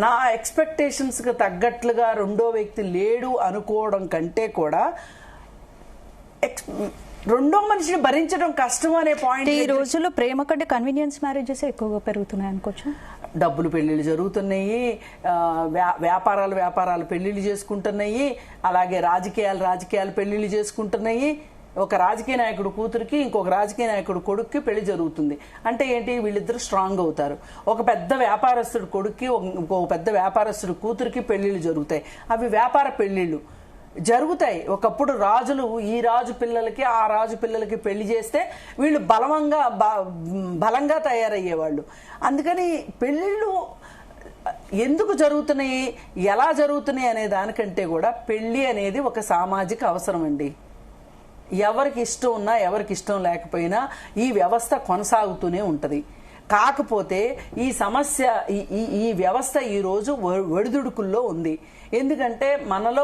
నా ఎక్స్పెక్టేషన్స్కి తగ్గట్లుగా రెండో వ్యక్తి లేడు అనుకోవడం కంటే కూడా రెండో మనిషిని భరించడం కష్టం అనే పాయింట్. ఈ రోజుల్లో ప్రేమ కంటే కన్వీనియన్స్ మ్యారేజెస్ ఎక్కువగా పెరుగుతున్నాయి అనుకోవచ్చు. డబ్బులు పెళ్లిళ్ళు జరుగుతున్నాయి, వ్యాపారాలు పెళ్లిళ్ళు చేసుకుంటున్నాయి, అలాగే రాజకీయాలు పెళ్లిళ్ళు చేసుకుంటున్నాయి. ఒక రాజకీయ నాయకుడు కూతురికి ఇంకొక రాజకీయ నాయకుడు కొడుక్కి పెళ్లి జరుగుతుంది అంటే ఏంటి? వీళ్ళిద్దరు స్ట్రాంగ్ అవుతారు. ఒక పెద్ద వ్యాపారస్తుడు కొడుక్కి ఇంకొక పెద్ద వ్యాపారస్తుడు కూతురికి పెళ్లిళ్ళు జరుగుతాయి. అవి వ్యాపార పెళ్లిళ్ళు జరుగుతాయి. ఒకప్పుడు రాజులు ఈ రాజు పిల్లలకి ఆ రాజు పిల్లలకి పెళ్లి చేస్తే వీళ్ళు బలంగా తయారయ్యేవాళ్ళు. అందుకని పెళ్లిళ్ళు ఎందుకు జరుగుతున్నాయి, ఎలా జరుగుతున్నాయి అనే దానికంటే కూడా పెళ్లి అనేది ఒక సామాజిక అవసరం అండి. ఎవరికి ఇష్టం ఉన్నా ఎవరికి ఇష్టం లేకపోయినా ఈ వ్యవస్థ కొనసాగుతూనే ఉంటుంది. కాకపోతే ఈ సమస్య, ఈ వ్యవస్థ ఈరోజు ఒడిదుడుకుల్లో ఉంది. ఎందుకంటే మనలో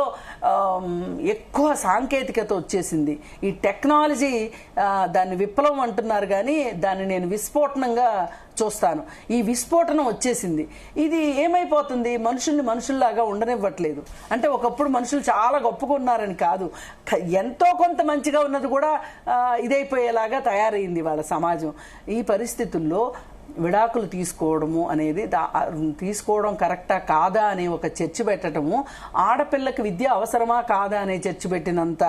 ఎక్కువ సాంకేతికత వచ్చేసింది. ఈ టెక్నాలజీ దాన్ని విప్లవం అంటున్నారు కానీ దాన్ని నేను విస్ఫోటనంగా చూస్తాను. ఈ విస్ఫోటనం వచ్చేసింది. ఇది ఏమైపోతుంది? మనుషుల్ని మనుషుల్లాగా ఉండనివ్వట్లేదు. అంటే ఒకప్పుడు మనుషులు చాలా గొప్పగా ఉన్నారని కాదు, ఎంతో కొంత మంచిగా ఉన్నది కూడా ఇదైపోయేలాగా తయారైంది వాళ్ళ సమాజం. ఈ పరిస్థితుల్లో విడాకులు తీసుకోవడము అనేది, తీసుకోవడం కరెక్టా కాదా అనే ఒక చర్చ పెట్టడము, ఆడపిల్లకి విద్య అవసరమా కాదా అనే చర్చ పెట్టినంత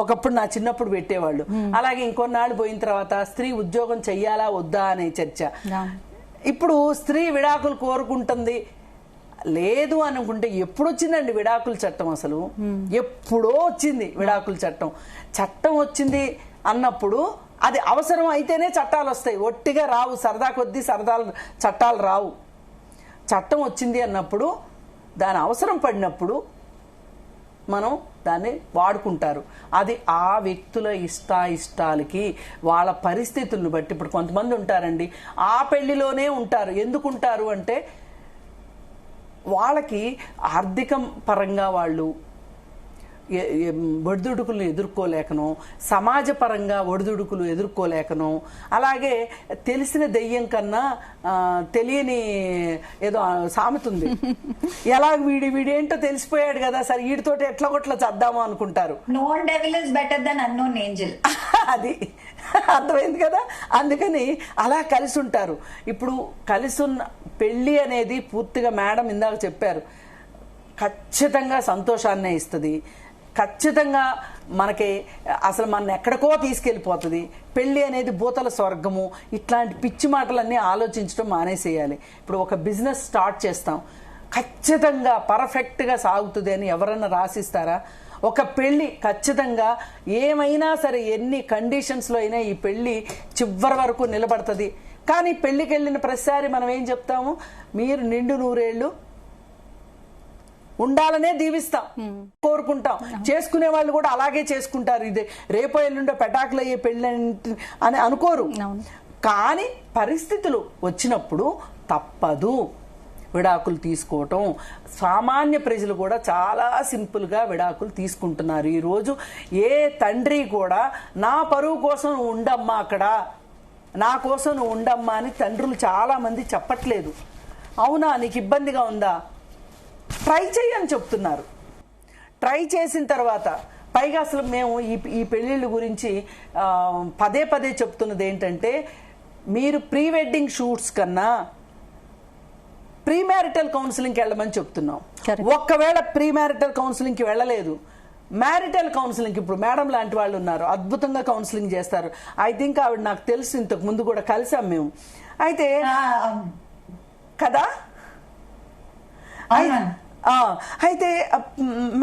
ఒకప్పుడు నా చిన్నప్పుడు పెట్టేవాళ్ళు. అలాగే ఇంకొన్నాళ్ళు పోయిన తర్వాత స్త్రీ ఉద్యోగం చెయ్యాలా వద్దా అనే చర్చ. ఇప్పుడు స్త్రీ విడాకులు కోరుకుంటుంది లేదు అనుకుంటే ఎప్పుడు వచ్చిందండి విడాకుల చట్టం? అసలు ఎప్పుడో వచ్చింది విడాకుల చట్టం. చట్టం వచ్చింది అన్నప్పుడు అది అవసరం అయితేనే చట్టాలు వస్తాయి, ఒట్టిగా రావు. సరదా కొద్దీ చట్టాలు రావు. చట్టం వచ్చింది అన్నప్పుడు దాని అవసరం పడినప్పుడు మనం దాన్ని వాడుకుంటారు. అది ఆ వ్యక్తుల ఇష్టాలకి వాళ్ళ పరిస్థితులను బట్టి. ఇప్పుడు కొంతమంది ఉంటారండి ఆ పెళ్లిలోనే ఉంటారు. ఎందుకుంటారు అంటే వాళ్ళకి ఆర్థిక పరంగా వాళ్ళు ఒడిదుడుకులను ఎదుర్కోలేకను, సమాజపరంగా ఒడిదుడుకులు ఎదుర్కోలేకను, అలాగే తెలిసిన దెయ్యం కన్నా తెలియని ఏదో సామెత ఉంది, ఎలా వీడేంటో తెలిసిపోయాడు కదా సరే వీడితోటి ఎట్లా కొట్లా చద్దాము అనుకుంటారు. known devil is better than unknown angel. అది అర్థమైంది కదా. అందుకని అలా కలిసి ఉంటారు. ఇప్పుడు కలిసి ఉన్న పెళ్లి అనేది పూర్తిగా మేడం ఇందాక చెప్పారు, ఖచ్చితంగా సంతోషాన్నే ఇస్తుంది, ఖచ్చితంగా మనకి అసలు మన ఎక్కడికో తీసుకెళ్ళిపోతుంది. పెళ్లి అనేది భూతల స్వర్గము, ఇట్లాంటి పిచ్చి మాటలన్నీ ఆలోచించడం మానేసేయాలి. ఇప్పుడు ఒక బిజినెస్ స్టార్ట్ చేస్తాం, ఖచ్చితంగా పర్ఫెక్ట్గా సాగుతుంది అని ఎవరన్నా రాసిస్తారా? ఒక పెళ్లి ఖచ్చితంగా ఏమైనా సరే ఎన్ని కండిషన్స్లో అయినా ఈ పెళ్లి చివరి వరకు నిలబడుతుంది. కానీ పెళ్లికి వెళ్ళిన ప్రతిసారి మనం ఏం చెప్తాము, మీరు నిండు నూరేళ్లు ఉండాలనే దీవిస్తాం, కోరుకుంటాం. చేసుకునే వాళ్ళు కూడా అలాగే చేసుకుంటారు. ఇది రేపో ఎల్లుండో పెటాకులు అయ్యే పెళ్లి అని అనుకోరు. కానీ పరిస్థితులు వచ్చినప్పుడు తప్పదు విడాకులు తీసుకోవటం. సామాన్య ప్రజలు కూడా చాలా సింపుల్గా విడాకులు తీసుకుంటున్నారు ఈరోజు. ఏ తండ్రి కూడా నా పరువు కోసం ఉండమ్మా, అక్కడ నా కోసం నువ్వు ఉండమ్మా అని తండ్రులు చాలా మంది చెప్పట్లేదు. అవునా, నీకు ఇబ్బందిగా ఉందా, ట్రై చేయని చెప్తున్నారు. ట్రై చేసిన తర్వాత పైగా అసలు మేము ఈ పెళ్ళిళ్ళ గురించి పదే పదే చెప్తున్నది ఏంటంటే, మీరు ప్రీ వెడ్డింగ్ షూట్స్ కన్నా ప్రీ మ్యారిటల్ కౌన్సిలింగ్కి వెళ్ళమని చెప్తున్నాం. ఒక్కవేళ ప్రీ మ్యారిటల్ కౌన్సిలింగ్కి వెళ్ళలేదు, మ్యారిటల్ కౌన్సిలింగ్ ఇప్పుడు మేడం లాంటి వాళ్ళు ఉన్నారు, అద్భుతంగా కౌన్సిలింగ్ చేస్తారు. ఐ థింక్ ఆవిడ నాకు తెలుసు, ఇంతకు ముందు కూడా కలిసాం మేము. అయితే కదా అయితే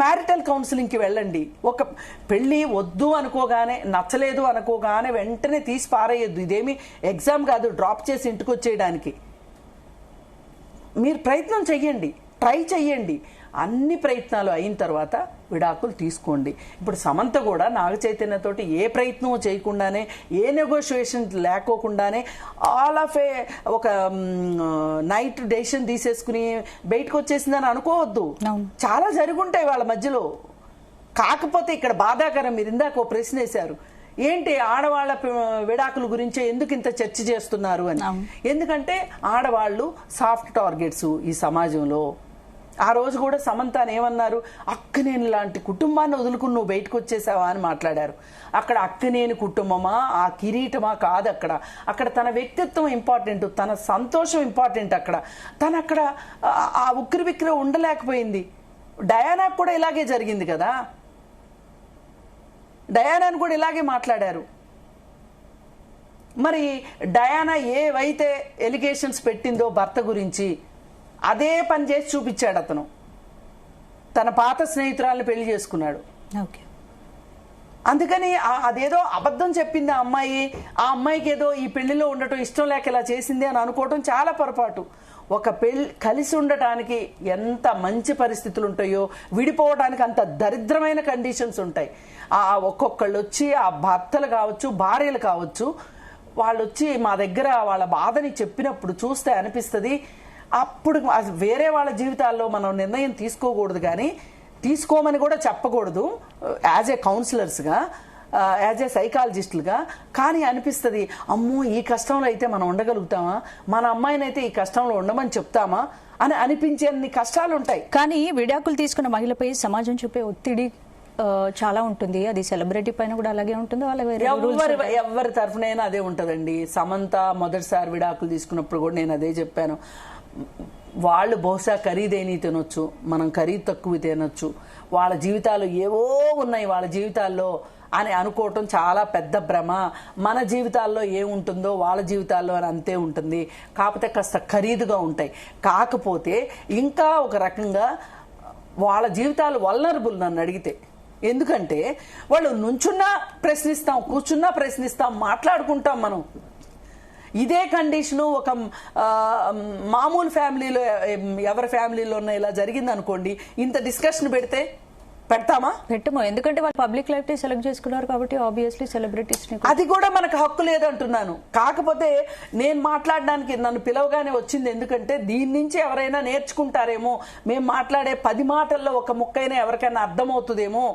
మ్యారిటల్ కౌన్సిలింగ్కి వెళ్ళండి. ఒక పెళ్ళి వద్దు అనుకోగానే, నచ్చలేదు అనుకోగానే వెంటనే తీసి పారేయద్దు. ఇదేమి ఎగ్జామ్ కాదు డ్రాప్ చేసి ఇంటికి వచ్చేయడానికి. మీరు ప్రయత్నం చెయ్యండి, ట్రై చెయ్యండి. అన్ని ప్రయత్నాలు అయిన తర్వాత విడాకులు తీసుకోండి. ఇప్పుడు సమంత కూడా నాగ చైతన్యతోటి ఏ ప్రయత్నం చేయకుండానే, ఏ నెగోషియేషన్ లేకోకుండానే ఆల్ ఆఫ్ ఒక నైట్ డెసిషన్ తీసేసుకుని బయటకు వచ్చేసిందని అనుకోవద్దు. చాలా జరుగుంటాయి వాళ్ళ మధ్యలో. కాకపోతే ఇక్కడ బాధాకరం, మీరు ఇందాక ఓ ప్రశ్న వేశారు, ఏంటి ఆడవాళ్ళ విడాకుల గురించే ఎందుకు ఇంత చర్చ చేస్తున్నారు అని. ఎందుకంటే ఆడవాళ్ళు సాఫ్ట్ టార్గెట్స్ ఈ సమాజంలో. ఆ రోజు కూడా సమంతాన్ని ఏమన్నారు, అక్కనేని లాంటి కుటుంబాన్ని వదులుకుని నువ్వు బయటకు వచ్చేసావా అని మాట్లాడారు. అక్కడ అక్కనేని కుటుంబమా, ఆ కిరీటమా కాదు. అక్కడ తన వ్యక్తిత్వం ఇంపార్టెంట్, తన సంతోషం ఇంపార్టెంట్. తను అక్కడ ఆ ఉక్కిరి బిక్కిరి ఉండలేకపోయింది. డయానాకు కూడా ఇలాగే జరిగింది కదా, డయానాను కూడా ఇలాగే మాట్లాడారు. మరి డయానా ఏవైతే ఎలిగేషన్స్ పెట్టిందో భర్త గురించి అదే పని చేసి చూపించాడు అతను. తన పాత స్నేహితురాలను పెళ్లి చేసుకున్నాడు. అందుకని అదేదో అబద్ధం చెప్పింది ఆ అమ్మాయికి ఏదో ఈ పెళ్లిలో ఉండటం ఇష్టం లేక ఇలా చేసింది అని అనుకోవటం చాలా పొరపాటు. ఒక పెళ్లి కలిసి ఉండటానికి ఎంత మంచి పరిస్థితులు ఉంటాయో, విడిపోవడానికి అంత దరిద్రమైన కండిషన్స్ ఉంటాయి. ఒక్కొక్కళ్ళు వచ్చి ఆ భర్తలు కావచ్చు, భార్యలు కావచ్చు, వాళ్ళు వచ్చి మా దగ్గర వాళ్ళ బాధని చెప్పినప్పుడు చూస్తే అనిపిస్తుంది, అప్పుడు వేరే వాళ్ళ జీవితాల్లో మనం నిర్ణయం తీసుకోకూడదు, కానీ తీసుకోమని కూడా చెప్పకూడదు యాజ్ ఏ కౌన్సిలర్స్గా, యాజ్ ఏ సైకాలజిస్టులుగా. కానీ అనిపిస్తుంది, అమ్మో ఈ కష్టంలో అయితే మనం ఉండగలుగుతామా, మన అమ్మాయిని అయితే ఈ కష్టంలో ఉండమని చెప్తామా అని అనిపించే అన్ని కష్టాలు ఉంటాయి. కానీ విడాకులు తీసుకున్న మహిళపై సమాజం చూపే ఒత్తిడి చాలా ఉంటుంది. అది సెలబ్రిటీ పైన కూడా అలాగే ఉంటుంది. ఎవరి తరఫునైనా అదే ఉంటుందండి. సమంత మొదటిసారి విడాకులు తీసుకున్నప్పుడు కూడా నేను అదే చెప్పాను. వాళ్ళు బహుశా ఖరీదైనవి తినొచ్చు, మనం ఖరీదు తక్కువ తినొచ్చు, వాళ్ళ జీవితాలు ఏవో ఉన్నాయి వాళ్ళ జీవితాల్లో అని అనుకోవటం చాలా పెద్ద భ్రమ. మన జీవితాల్లో ఏముంటుందో వాళ్ళ జీవితాల్లో అని అంతే ఉంటుంది, కాకపోతే కాస్త ఖరీదుగా ఉంటాయి. కాకపోతే ఇంకా ఒక రకంగా వాళ్ళ జీవితాలు వల్నరబుల్ నన్ను అడిగితే. ఎందుకంటే వాళ్ళు నుంచున్నా ప్రశ్నిస్తాం, కూర్చున్నా ప్రశ్నిస్తాం, మాట్లాడుకుంటాం మనం. ఇదే కండిషను ఒక మామూలు ఫ్యామిలీలో, ఎవరి ఫ్యామిలీలో ఉన్న ఇలా జరిగింది అనుకోండి, ఇంత డిస్కషన్ పెడితే పెడతామా? పెట్టము. ఎందుకంటే వాళ్ళు పబ్లిక్ లైఫ్ ని సెలెక్ట్ చేసుకున్నారు కాబట్టి ఆబ్వియస్లీ సెలబ్రిటీస్ ని అది కూడా మనకు హక్కు లేదంటున్నాను. కాకపోతే నేను మాట్లాడడానికి నన్ను పిలవగానే వచ్చింది ఎందుకంటే దీని నుంచి ఎవరైనా నేర్చుకుంటారేమో, మేము మాట్లాడే 10 మాటల్లో ఒక ముక్కైనా ఎవరికైనా అర్థమవుతుందేమో.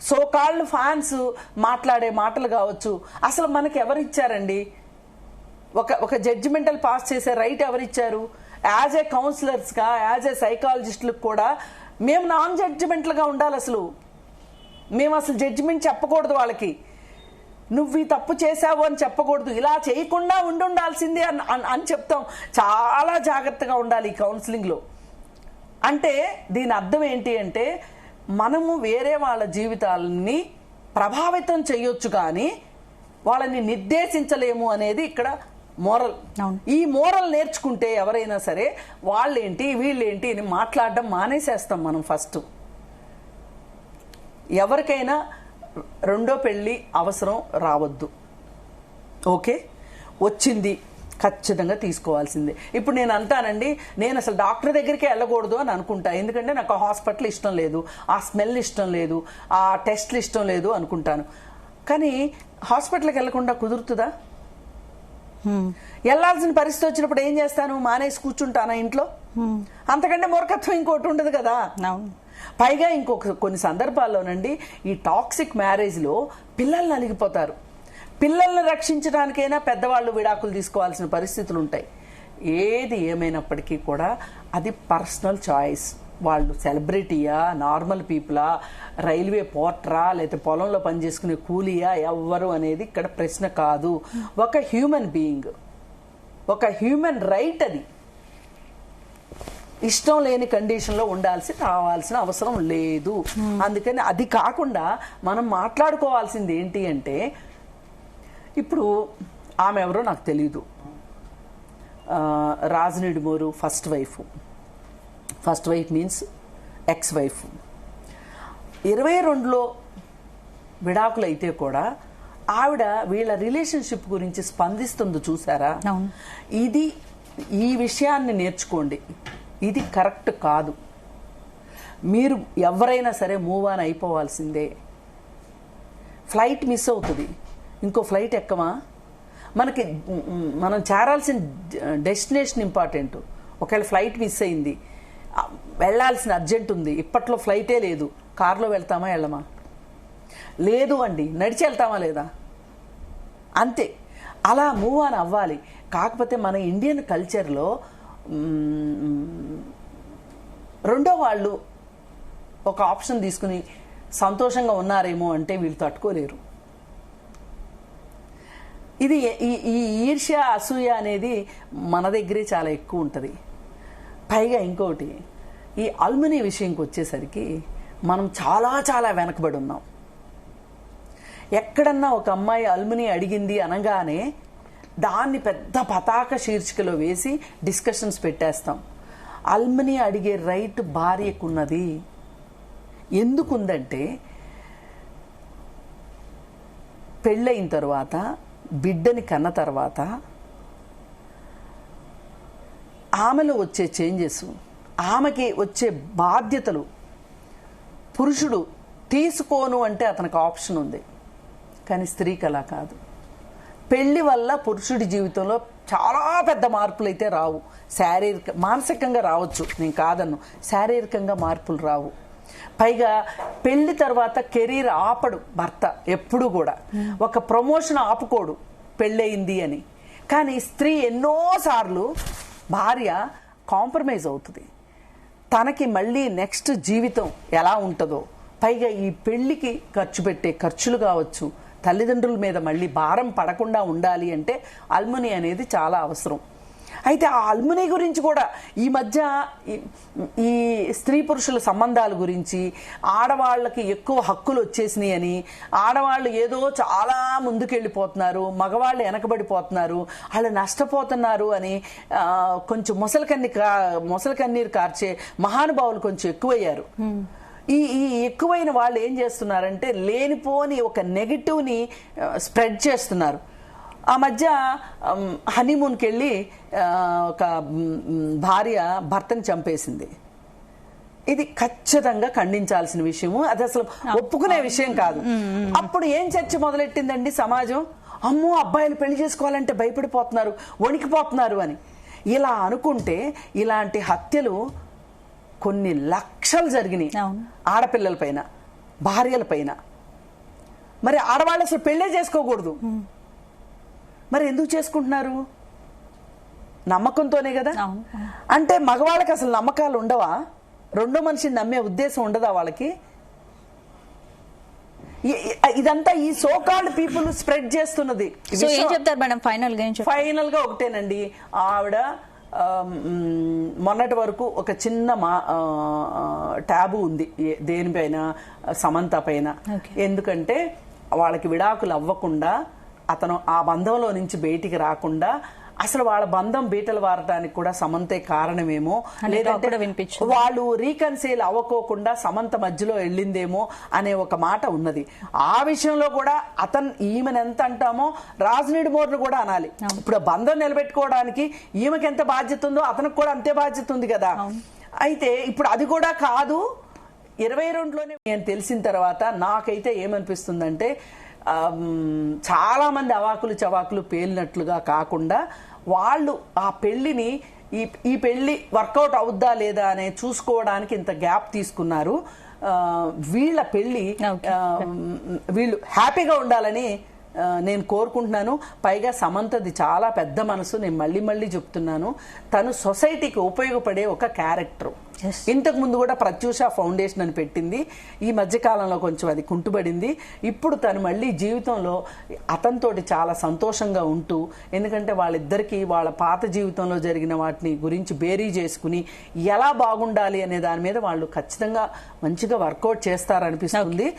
సో కాళ్ళు ఫ్యాన్స్ మాట్లాడే మాటలు కావచ్చు. అసలు మనకి ఎవరిచ్చారండి ఒక జడ్జిమెంటల్ పాస్ చేసే రైట్? ఎవరిచ్చారు? యాజ్ ఏ కౌన్సిలర్స్ గా, యాజ్ ఏ సైకాలజిస్టులకు కూడా మేము నాన్ జడ్జిమెంటల్ గా ఉండాలి. మేము అసలు జడ్జిమెంట్ చెప్పకూడదు వాళ్ళకి. నువ్వు ఈ తప్పు చేశావు అని చెప్పకూడదు, ఇలా చేయకుండా ఉండాల్సిందే అని చెప్తాం. చాలా జాగ్రత్తగా ఉండాలి ఈ కౌన్సిలింగ్ లో. అంటే దీని అర్థం ఏంటి అంటే మనము వేరే వాళ్ళ జీవితాలని ప్రభావితం చేయొచ్చు కానీ వాళ్ళని నిర్దేశించలేము అనేది ఇక్కడ మోరల్. ఈ మోరల్ నేర్చుకుంటే ఎవరైనా సరే వాళ్ళేంటి వీళ్ళేంటి అని మాట్లాడడం మానేసేస్తాం మనం. ఫస్ట్ ఎవరికైనా రెండో పెళ్లి అవసరం రావద్దు. ఓకే, వచ్చింది ఖచ్చితంగా తీసుకోవాల్సిందే. ఇప్పుడు నేను అంటానండి, నేను అసలు డాక్టర్ దగ్గరికి వెళ్ళకూడదు అని అనుకుంటా. ఎందుకంటే నాకు ఆ హాస్పిటల్ ఇష్టం లేదు, ఆ స్మెల్ ఇష్టం లేదు, ఆ టెస్ట్లు ఇష్టం లేదు అనుకుంటాను. కానీ హాస్పిటల్కి వెళ్లకుండా కుదురుతుందా? వెళ్లాల్సిన పరిస్థితి వచ్చినప్పుడు ఏం చేస్తాను? మానేసి కూర్చుంటానా ఇంట్లో? అంతకంటే మూర్ఖత్వం ఇంకోటి ఉండదు కదా. పైగా ఇంకొక కొన్ని సందర్భాల్లోనండి ఈ టాక్సిక్ మ్యారేజ్ లో పిల్లల్ని అలిగిపోతారు. పిల్లల్ని రక్షించడానికైనా పెద్దవాళ్ళు విడాకులు తీసుకోవాల్సిన పరిస్థితులు ఉంటాయి. ఏది ఏమైనప్పటికీ కూడా అది పర్సనల్ చాయిస్. వాళ్ళు సెలబ్రిటీయా, నార్మల్ పీపులా, రైల్వే పోర్టరా, లేకపోతే పొలంలో పనిచేసుకునే కూలీయా, ఎవ్వరు అనేది ఇక్కడ ప్రశ్న కాదు. ఒక హ్యూమన్ బీయింగ్, ఒక హ్యూమన్ రైట్. అది ఇష్టం లేని కండిషన్లో రావాల్సిన అవసరం లేదు. అందుకని అది కాకుండా మనం మాట్లాడుకోవాల్సింది ఏంటి అంటే, ఇప్పుడు ఆమె ఎవరో నాకు తెలీదు, రాజనీడుమూరు first wife means ex wife. 22లో విడాకులు అయితే కూడా ఆవిడ వీళ్ళ రిలేషన్షిప్ గురించి స్పందిస్తుంది చూసారా? ఇది ఈ విషయాన్ని నేర్చుకోండి. ఇది కరెక్ట్ కాదు. మీరు ఎవరైనా సరే మూవ్ ఆన్ అయిపోవాల్సిందే. ఫ్లైట్ మిస్ అవుతుంది, ఇంకో ఫ్లైట్ ఎక్కమా? మనం చేరాల్సిన డెస్టినేషన్ ఇంపార్టెంట్. ఒకవేళ ఫ్లైట్ మిస్ అయింది, వెళ్లాల్సిన అర్జెంట్ ఉంది, ఇప్పట్లో ఫ్లైటే లేదు, కారులో వెళ్తామా వెళ్ళమా? లేదు అండి, నడిచి వెళ్తామా లేదా? అంతే. అలా మూవ్ ఆన్ అవ్వాలి. కాకపోతే మన ఇండియన్ కల్చర్లో రెండో వాళ్ళు ఒక ఆప్షన్ తీసుకుని సంతోషంగా ఉన్నారేమో అంటే వీళ్ళు తట్టుకోలేరు. ఇది ఈ ఈర్ష్య, అసూయ అనేది మన దగ్గరే చాలా ఎక్కువ ఉంటుంది. పైగా ఇంకోటి, ఈ అల్మినీ విషయంకి వచ్చేసరికి మనం చాలా చాలా వెనకబడి ఉన్నాం. ఎక్కడన్నా ఒక అమ్మాయి అల్మినీ అడిగింది అనగానే దాన్ని పెద్ద పతాక శీర్షికలో వేసి డిస్కషన్స్ పెట్టేస్తాం. అల్మినీ అడిగే రైట్ భార్యకున్నది. ఎందుకుందంటే పెళ్ళయిన తర్వాత, బిడ్డని కన్న తర్వాత ఆమెలో వచ్చే చేంజెస్, ఆమెకి వచ్చే బాధ్యతలు పురుషుడు తీసుకోను అంటే అతనికి ఆప్షన్ ఉంది. కానీ స్త్రీకి అలా కాదు. పెళ్లి వల్ల పురుషుడి జీవితంలో చాలా పెద్ద మార్పులు అయితే రావు. మానసికంగా రావచ్చు, నేను కాదన్ను, శారీరకంగా మార్పులు రావు. పైగా పెళ్లి తర్వాత కెరీర్ ఆపడు భర్త ఎప్పుడు కూడా. ఒక ప్రమోషన్ ఆపుకోడు పెళ్ళయింది అని. కానీ స్త్రీ ఎన్నోసార్లు భార్య కాంప్రమైజ్ అవుతుంది. తనకి మళ్ళీ నెక్స్ట్ జీవితం ఎలా ఉంటుందో, పైగా ఈ పెళ్లికి ఖర్చు పెట్టే ఖర్చులు కావచ్చు, తల్లిదండ్రుల మీద మళ్ళీ భారం పడకుండా ఉండాలి అంటే అల్మునీ అనేది చాలా అవసరం. అయితే ఆ అల్మునీ గురించి కూడా ఈ మధ్య ఈ స్త్రీ పురుషుల సంబంధాల గురించి, ఆడవాళ్ళకి ఎక్కువ హక్కులు వచ్చేసినాయి అని, ఆడవాళ్ళు ఏదో చాలా ముందుకెళ్ళిపోతున్నారు, మగవాళ్ళు వెనకబడిపోతున్నారు, వాళ్ళు నష్టపోతున్నారు అని కొంచెం మొసలకన్నీరు కార్చే మహానుభావులు కొంచెం ఎక్కువయ్యారు. ఈ ఎక్కువైన వాళ్ళు ఏం చేస్తున్నారంటే లేనిపోని ఒక నెగిటివ్ని స్ప్రెడ్ చేస్తున్నారు. ఆ మధ్య హనీమూన్కి వెళ్ళి ఒక భార్య భర్తని చంపేసింది. ఇది ఖచ్చితంగా ఖండించాల్సిన విషయము, అది అసలు ఒప్పుకునే విషయం కాదు. అప్పుడు ఏం చర్చ మొదలెట్టిందండి సమాజం, అమ్మో అబ్బాయిలు పెళ్లి చేసుకోవాలంటే భయపడిపోతున్నారు, వణికిపోతున్నారు అని. ఇలా అనుకుంటే ఇలాంటి హత్యలు కొన్ని లక్షలు జరిగినాయి ఆడపిల్లల పైన, భార్యల పైన. మరి ఆడవాళ్ళు అసలు పెళ్ళే చేసుకోకూడదు, మరి ఎందుకు చేసుకుంటున్నారు? నమ్మకంతోనే కదా. అంటే మగవాళ్ళకి అసలు నమ్మకాలు ఉండవా? రెండో మనిషిని నమ్మే ఉద్దేశం ఉండదా వాళ్ళకి? ఇదంతా ఈ సోకాల్డ్ పీపుల్ స్ప్రెడ్ చేస్తున్నది. ఏం చెప్తారు మేడం ఫైనల్ గా? ఒకటేనండి, ఆవిడ మొన్నటి వరకు ఒక చిన్న ట్యాబు ఉంది దేనిపైన, సమంత పైన. ఎందుకంటే వాళ్ళకి విడాకులు అవ్వకుండా, అతను ఆ బంధంలో నుంచి బయటికి రాకుండా, అసలు వాళ్ళ బంధం బీటలు వారడానికి కూడా సమంతే కారణమేమో, లేదంటే వాళ్ళు రీకన్సైల్ అవ్వకోకుండా సమంత మధ్యలో వెళ్ళిందేమో అనే ఒక మాట ఉన్నది. ఆ విషయంలో కూడా ఈమెను ఎంత అంటామో రాజనీడి మోర్ను కూడా అనాలి. ఇప్పుడు బంధం నిలబెట్టుకోవడానికి ఈమెకి ఎంత బాధ్యత ఉందో అతనికి కూడా అంతే బాధ్యత ఉంది కదా. అయితే ఇప్పుడు అది కూడా కాదు, 22లోనే నేను తెలిసిన తర్వాత నాకైతే ఏమనిపిస్తుందంటే, చాలా మంది అవాకులు చవాకులు పేలినట్లుగా కాకుండా వాళ్ళు ఆ పెళ్లిని ఈ పెళ్లి వర్కౌట్ అవుద్దా లేదా అనే చూసుకోవడానికి ఇంత గ్యాప్ తీసుకున్నారు. వీళ్ళ పెళ్లి వీళ్ళు హ్యాపీగా ఉండాలని నేను కోరుకుంటున్నాను. పైగా సమంతది చాలా పెద్ద మనసు, నేను మళ్ళీ మళ్ళీ చెప్తున్నాను. తను సొసైటీకి ఉపయోగపడే ఒక క్యారెక్టర్. ఇంతకు ముందు కూడా ప్రత్యూష ఫౌండేషన్ అని పెట్టింది, ఈ మధ్యకాలంలో కొంచెం అది కుంటుపడింది. ఇప్పుడు తను మళ్ళీ జీవితంలో అతనితోటి చాలా సంతోషంగా ఉంటూ, ఎందుకంటే వాళ్ళిద్దరికీ వాళ్ళ పాత జీవితంలో జరిగిన వాటిని గురించి బేరీ చేసుకుని ఎలా బాగుండాలి అనే దాని మీద వాళ్ళు ఖచ్చితంగా మంచిగా వర్కౌట్ చేస్తారనిపిస్తుంది.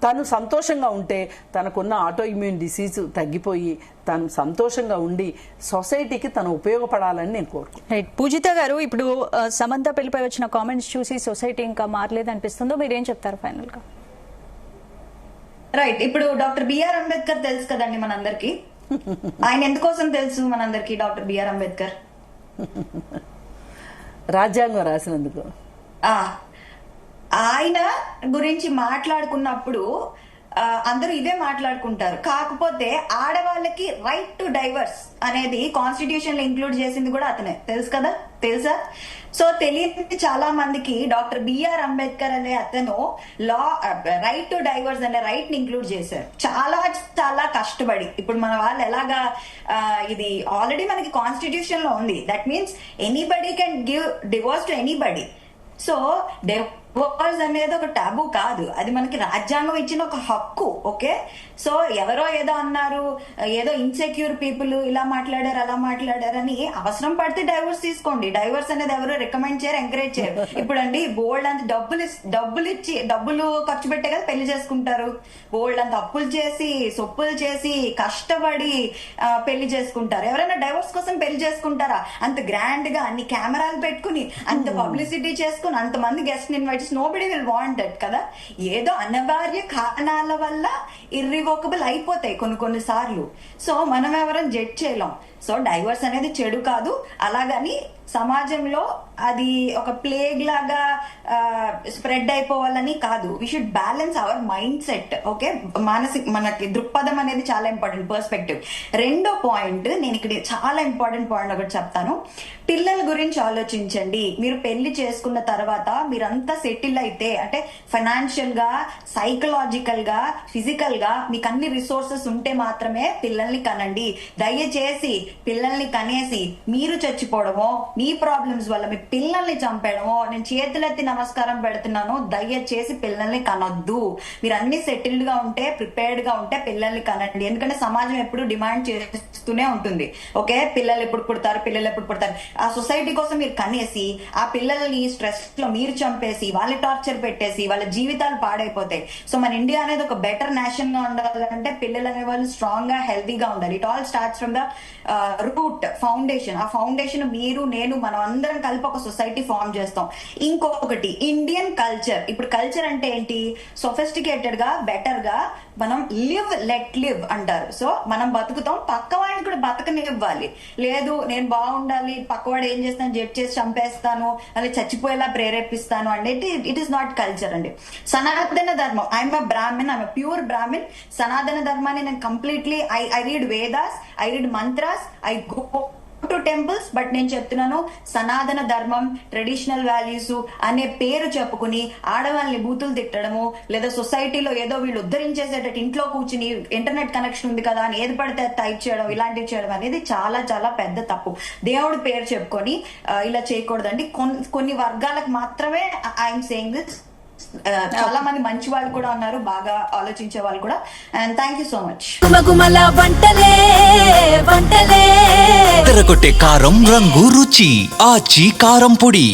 తను సంతోషంగా ఉంటే తనకున్న ఆటో ఇమ్యూన్ డిసీజ్ తగ్గిపోయి తను సంతోషంగా ఉండి సొసైటీకి తను ఉపయోగపడాలని నేను కోరుకుంటున్నాను. పూజిత గారు, ఇప్పుడు సమంత పెళ్లిపై వచ్చిన కామెంట్స్ చూసి సొసైటీ ఇంకా మారలేదు అనిపిస్తుందో, మీరేం చెప్తారు ఫైనల్ గా? రైట్, ఇప్పుడు డాక్టర్ బిఆర్ అంబేద్కర్ తెలుసు కదండి మనందరికి. ఆయన ఎందుకోసం తెలుసు మనందరికి డాక్టర్ బిఆర్ అంబేద్కర్? రాజ్యాంగం రాసినందుకు. ఆయన గురించి మాట్లాడుకున్నప్పుడు అందరూ ఇదే మాట్లాడుకుంటారు. కాకపోతే ఆడవాళ్ళకి రైట్ టు డైవర్స్ అనేది కాన్స్టిట్యూషన్ లో ఇంక్లూడ్ చేసింది కూడా అతనే, తెలుసు కదా, తెలుసా? సో తెలియని చాలా మందికి డాక్టర్ బిఆర్ అంబేద్కర్ అనే అతను రైట్ టు డైవర్స్ అనే రైట్ ని ఇంక్లూడ్ చేశారు. చాలా చాలా కష్టపడి. ఇప్పుడు మన వాళ్ళు ఎలాగా, ఇది ఆల్రెడీ మనకి కాన్స్టిట్యూషన్ లో ఉంది. That means anybody can give divorce to anybody. So divorce అనేది ఒక టాబు కాదు, అది మనకి రాజ్యాంగం ఇచ్చిన ఒక హక్కు. ఓకే, సో ఎవరో ఏదో అన్నారు, ఏదో ఇన్సెక్యూర్ పీపుల్ ఇలా మాట్లాడారు అలా మాట్లాడారని అవసరం పడితే డైవర్స్ తీసుకోండి. డైవర్స్ అనేది ఎవరు రికమెండ్ చేయరు, ఎంకరేజ్ చేయరు. ఇప్పుడు అండి బోల్డ్ అంత డబ్బులు ఖర్చు పెట్టే కదా పెళ్లి చేసుకుంటారు. బోల్డ్ అంత అప్పులు చేసి సొప్పులు చేసి కష్టపడి పెళ్లి చేసుకుంటారు. ఎవరైనా డైవర్స్ కోసం పెళ్లి చేసుకుంటారా? అంత గ్రాండ్ గా అన్ని కెమెరాలు పెట్టుకుని, అంత పబ్లిసిటీ చేసుకుని, అంతమంది guest invite, nobody will want that కదా. ఏదో అనివార్య కారణాల వల్ల ఇర్రివోకబుల్ అయిపోతాయి కొన్ని సార్లు. సో మనం ఎవరైనా జడ్జ్ చేయలేం. సో డైవర్స్ అనేది చెడు కాదు, అలాగని సమాజంలో అది ఒక ప్లేగ్ లాగా స్ప్రెడ్ అయిపోవాలని కాదు. We should balance our mindset. Okay, మనకి దృక్పథం అనేది చాలా ఇంపార్టెంట్, పర్స్పెక్టివ్. రెండో పాయింట్, నేను ఇక్కడ చాలా ఇంపార్టెంట్ పాయింట్ ఒకటి చెప్తాను. పిల్లల గురించి ఆలోచించండి. మీరు పెళ్లి చేసుకున్న తర్వాత మీరంతా సెటిల్ అయితే, అంటే ఫైనాన్షియల్ గా, సైకలాజికల్ గా, ఫిజికల్ గా మీకు అన్ని రిసోర్సెస్ ఉంటే మాత్రమే పిల్లల్ని కనండి. దయచేసి పిల్లల్ని కనేసి మీరు చచ్చిపోవడమో, మీ ప్రాబ్లమ్స్ వల్ల మీ పిల్లల్ని చంపేయడమో, నేను చేతులెత్తి నమస్కారం పెడుతున్నాను, దయచేసి పిల్లల్ని కనొద్దు. మీరు అన్ని సెటిల్డ్ గా ఉంటే, ప్రిపేర్డ్ గా ఉంటే పిల్లల్ని కనండి. ఎందుకంటే సమాజం ఎప్పుడు డిమాండ్ చేస్తూనే ఉంటుంది. ఓకే, పిల్లలు ఎప్పుడు పుడతారు, పిల్లలు ఎప్పుడు పుడతారు. ఆ సొసైటీ కోసం మీరు కనేసి ఆ పిల్లల్ని స్ట్రెస్ లో మీరు చంపేసి, వాళ్ళ టార్చర్ పెట్టేసి వాళ్ళ జీవితాలు పాడైపోతాయి. సో మన ఇండియా అనేది ఒక బెటర్ నేషన్ గా ఉండాలంటే పిల్లలు అనే వాళ్ళు స్ట్రాంగ్ గా, హెల్తీగా ఉండాలి. It all starts from the route foundation. ఆ ఫౌండేషన్ మీరు నేను మనం అందరం కలిపి ఒక సొసైటీ ఫార్మ్ చేస్తాం. ఇంకొకటి ఇండియన్ కల్చర్. ఇప్పుడు కల్చర్ అంటే ఏంటి? సొఫిస్టికేటెడ్ గా, బెటర్ గా మనం లివ్ లెట్ లివ్ అంటారు. సో మనం బతుకుతాం, పక్క వాడిని కూడా బతకనివ్వాలి. లేదు నేను బాగుండాలి, పక్కవాడు ఏం చేస్తాను జడ్జ్ చేసి చంపేస్తాను, అలా చచ్చిపోయేలా ప్రేరేపిస్తాను అనేది ఇట్ ఈస్ నాట్ కల్చర్ అండి. సనాతన ధర్మం, I'm a Brahmin, I'm pure Brahmin. సనాతన ధర్మాన్ని నేను completely I read Vedas, I read mantras, I go to temples. But నేను చెప్తున్నాను, సనాతన ధర్మం, ట్రెడిషనల్ వాల్యూస్ అనే పేరు చెప్పుకుని ఆడవాళ్ళని బూతులు తిట్టడము, లేదా సొసైటీలో ఏదో వీళ్ళు ఉద్ధరించేసేటట్టు ఇంట్లో కూర్చుని ఇంటర్నెట్ కనెక్షన్ ఉంది కదా అని ఏది పడితే టైప్ చేయడం, ఇలాంటివి చేయడం అనేది చాలా చాలా పెద్ద తప్పు. దేవుడి పేరు చెప్పుకొని ఇలా చేయకూడదండి. కొన్ని వర్గాలకు మాత్రమే ఐఎమ్ సేయింగ్ దిస్. చాలా మంది మంచి వాళ్ళు కూడా ఉన్నారు, బాగా ఆలోచించే వాళ్ళు కూడా. And thank you so much. తెరకొట్టే కారం రంగు రుచి ఆచి కారం పొడి.